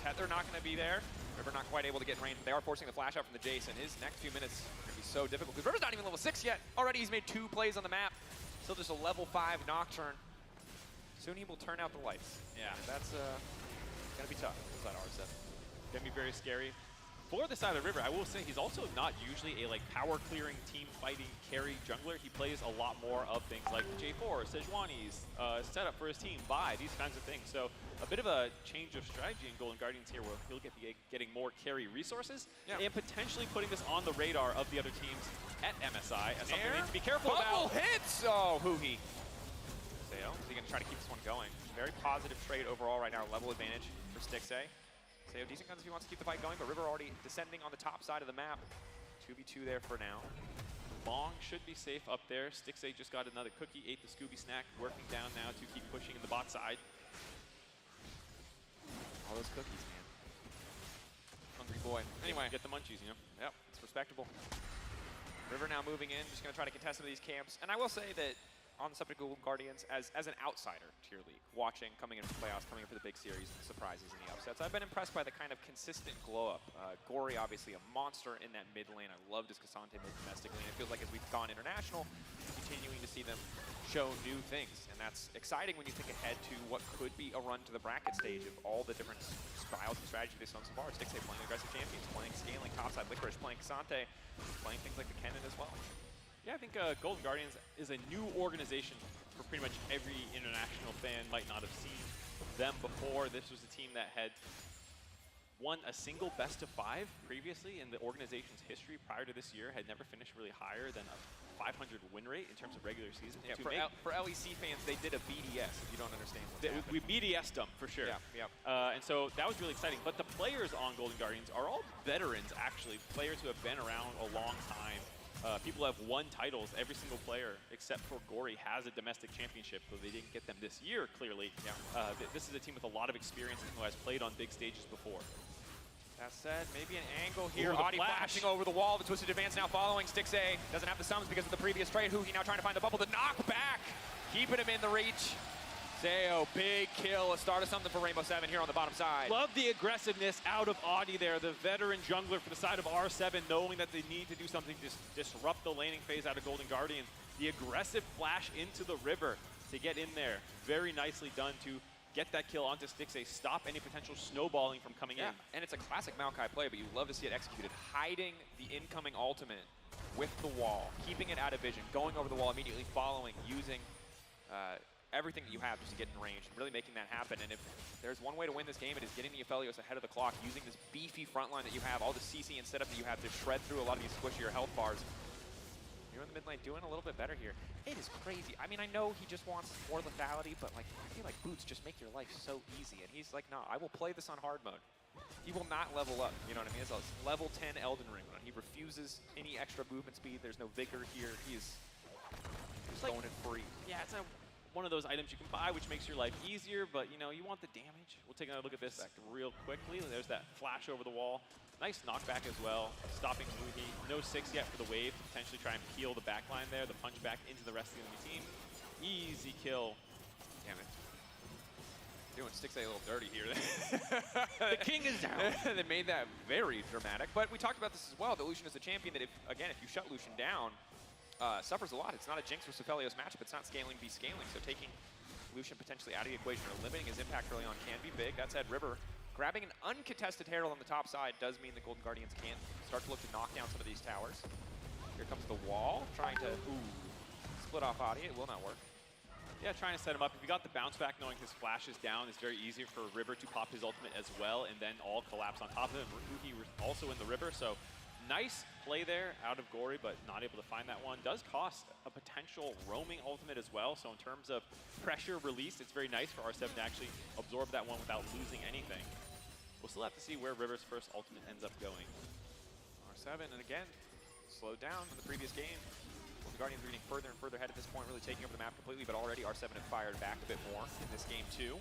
Tether not going to be there. River not quite able to get in range, but they are forcing the flash out from the Jace, and his next few minutes are going to be so difficult because River's not even level 6 yet. Already he's made 2 plays on the map. Still just a level 5 Nocturne. Soon he will turn out the lights. Yeah, that's going to be tough. What's that R7? Going to be very scary. For the side of River, I will say he's also not usually a power clearing, team fighting carry jungler. He plays a lot more of things like J4, Sejuani's setup for his team, buy, these kinds of things. So a bit of a change of strategy in Golden Guardians here where he'll be getting more carry resources and potentially putting this on the radar of the other teams at MSI as something they need to be careful about. Bubble hits! Oh, Huhi. Sayo, is he going to try to keep this one going? Very positive trade overall right now, level advantage for Stixay. Sayo, decent guns if he wants to keep the fight going, but River already descending on the top side of the map. 2v2 there for now. Bong should be safe up there. Stixay just got another cookie, ate the Scooby snack, working down now to keep pushing in the bot side. All those cookies, man. Hungry boy. Anyway. Get the munchies, you know? Yep, it's respectable. River now moving in, just going to try to contest some of these camps. And I will say that on the subject of Golden Guardians as an outsider to your league, watching, coming in for playoffs, coming in for the big series, and surprises and the upsets. I've been impressed by the kind of consistent glow-up. Gory, obviously a monster in that mid lane. I loved his Cassante move domestically, and it feels like as we've gone international, continuing to see them show new things. And that's exciting when you think ahead to what could be a run to the bracket stage of all the different styles and strategies they've shown so far. Stixxay playing aggressive champions, playing scaling topside, Licorice playing Cassante, playing things like the Kennen as well. Yeah, I think Golden Guardians is a new organization for pretty much every international fan. Might not have seen them before. This was a team that had won a single best of 5 previously in the organization's history prior to this year, had never finished really higher than a 500 win rate in terms of regular season. Yeah, for LEC fans, they did a BDS, if you don't understand what's happening. We BDS'd them, for sure. Yeah. And so that was really exciting. But the players on Golden Guardians are all veterans, actually. Players who have been around a long time. People have won titles. Every single player, except for Gory, has a domestic championship, though they didn't get them this year, clearly. Yeah. This is a team with a lot of experience and who has played on big stages before. That said, maybe an angle here. Ooh, Audi flashing over the wall. The twisted advance now following. Stixxay doesn't have the summons because of the previous trade. Huhi now trying to find the bubble. The knockback, keeping him in the reach. Zayo, big kill. A start of something for Rainbow 7 here on the bottom side. Love the aggressiveness out of Audi there, the veteran jungler for the side of R7, knowing that they need to do something to disrupt the laning phase out of Golden Guardians. The aggressive flash into the river to get in there. Very nicely done to get that kill onto Stixxay, stop any potential snowballing from coming in. And it's a classic Maokai play, but you love to see it executed. Hiding the incoming ultimate with the wall, keeping it out of vision, going over the wall, immediately following, using everything that you have just to get in range, and really making that happen. And if there's one way to win this game, it is getting the Aphelios ahead of the clock, using this beefy front line that you have, all the CC and setup that you have to shred through a lot of these squishier health bars. You're in the mid lane doing a little bit better here. It is crazy. I mean, I know he just wants more lethality, but like I feel like boots just make your life so easy. And he's like, no, I will play this on hard mode. He will not level up, you know what I mean? It's a level 10 Elden Ring run. He refuses any extra movement speed. There's no vigor here. He's going in free. Yeah, it's one of those items you can buy, which makes your life easier, but you know, you want the damage. We'll take another look at this real quickly. There's that flash over the wall. Nice knockback as well, stopping Huhi. No 6 yet for the wave to potentially try and peel the backline there, the punch back into the rest of the enemy team. Easy kill. Damn it. Doing Stixxay a little dirty here. The king is down. They made that very dramatic, but we talked about this as well, that Lucian is a champion that if you shut Lucian down, suffers a lot. It's not a Jinx versus Aphelios matchup. It's not scaling v scaling. So taking Lucian potentially out of the equation or limiting his impact early on can be big. That said, River grabbing an uncontested Herald on the top side does mean the Golden Guardians can start to look to knock down some of these towers. Here comes the wall, trying to split off Audi. It will not work. Yeah, trying to set him up. If you got the bounce back, knowing his flash is down, it's very easy for River to pop his ultimate as well, and then all collapse on top of him. Huhi was also in the river, so nice play there out of Gory, but not able to find that one. Does cost a potential roaming ultimate as well, so in terms of pressure release, it's very nice for R7 to actually absorb that one without losing anything. We'll still have to see where River's first ultimate ends up going. R7, and again, slowed down from the previous game. Well, the Guardians are getting further and further ahead at this point, really taking over the map completely, but already R7 have fired back a bit more in this game too.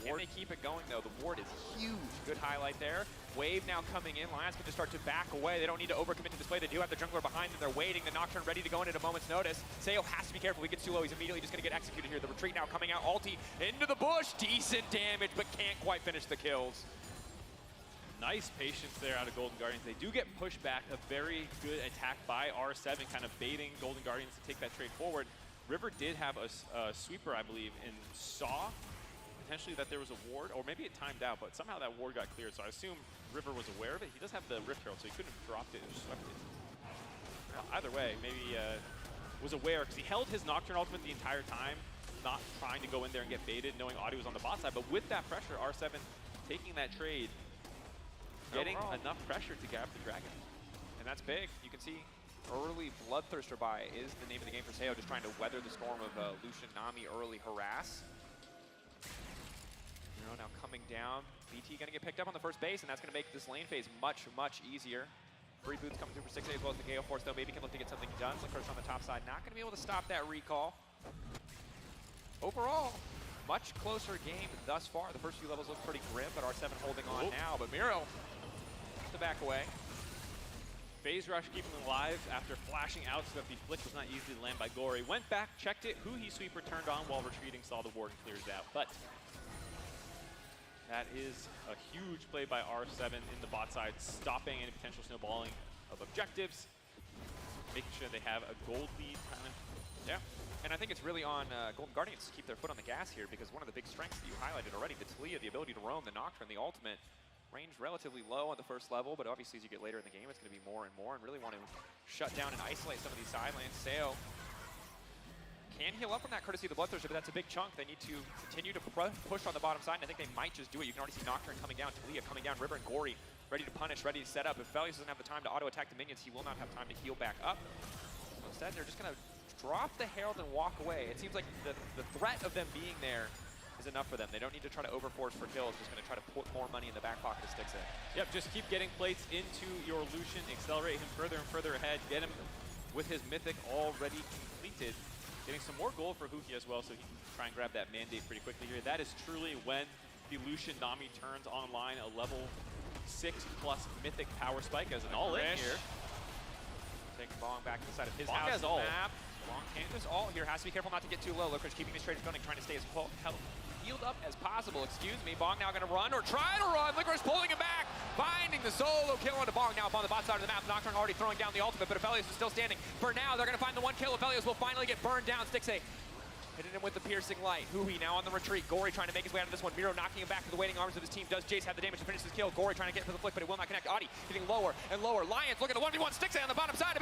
Can they keep it going though? The ward is huge. Good highlight there. Wave now coming in. Lions can just start to back away. They don't need to overcommit to this play. They do have the jungler behind them. They're waiting. The Nocturne ready to go in at a moment's notice. Zayo has to be careful. If he gets too low, he's immediately just going to get executed here. The retreat now coming out. Ulti into the bush. Decent damage, but can't quite finish the kills. Nice patience there out of Golden Guardians. They do get pushed back. A very good attack by R7, kind of baiting Golden Guardians to take that trade forward. River did have a sweeper, I believe, and saw potentially that there was a ward, or maybe it timed out, but somehow that ward got cleared. So I assume River was aware of it. He does have the Rift Herald, so he couldn't have dropped it or swept it. Either way, maybe was aware, because he held his Nocturne ultimate the entire time, not trying to go in there and get baited, knowing Audi was on the bot side. But with that pressure, R7 taking that trade, getting enough pressure to grab the dragon. And that's big. You can see early Bloodthirster buy is the name of the game for Zayo, just trying to weather the storm of Lucian Nami early harass. Now coming down, BT gonna get picked up on the first base, and that's gonna make this lane phase much, much easier. Free boots coming through for Stixxay as well as the Gale Force, though. Maybe can look to get something done. Licorice on the top side, not gonna be able to stop that recall. Overall, much closer game thus far. The first few levels look pretty grim, but R7 holding on now. But Miro has to back away. Phase Rush keeping him alive after flashing out so that the flick was not easily landed by Gory. Went back, checked it, Huhi Sweeper turned on while retreating, saw the ward and clears out. But that is a huge play by R7 in the bot side, stopping any potential snowballing of objectives, making sure they have a gold lead. Yeah, and I think it's really on Golden Guardians to keep their foot on the gas here, because one of the big strengths that you highlighted already, the Talia, the ability to roam, the Nocturne, the ultimate, range relatively low on the first level, but obviously as you get later in the game, it's going to be more and more, and really want to shut down and isolate some of these side lanes. Sayo can heal up from that courtesy of the Bloodthirster, but that's a big chunk. They need to continue to push on the bottom side, and I think they might just do it. You can already see Nocturne coming down, Talia coming down, River and Gory ready to punish, ready to set up. If Felius doesn't have the time to auto-attack the minions, he will not have time to heal back up. Instead, they're just going to drop the Herald and walk away. It seems like the threat of them being there is enough for them. They don't need to try to overforce for kills. Just going to try to put more money in the back pocket of Stixxay. Yep, just keep getting plates into your Lucian, accelerate him further and further ahead, get him with his Mythic already completed. Getting some more gold for Huki as well, so he can try and grab that mandate pretty quickly here. That is truly when the Lucian Nami turns online, a level 6+ Mythic power spike as an all-in here. Taking Bong back to the side of his Bong house. has ult. Map. Bong can't just ult here. Has to be careful not to get too low. Licorice keeping his trade going, trying to stay as healed up as possible. Excuse me. Bong now going to run or try to run. Licorice pulling him back. Finding the solo kill onto Bong now up on the bot side of the map. Nocturne already throwing down the ultimate, but Aphelios is still standing. For now, they're going to find the one kill. Aphelios will finally get burned down. Stixxay hitting him with the piercing light. Huhi now on the retreat. Gory trying to make his way out of this one. Miro knocking him back to the waiting arms of his team. Does Jace have the damage to finish his kill? Gory trying to get for the flick, but it will not connect. Adi getting lower and lower. Lions looking to 1v1 Stixxay on the bottom side of it.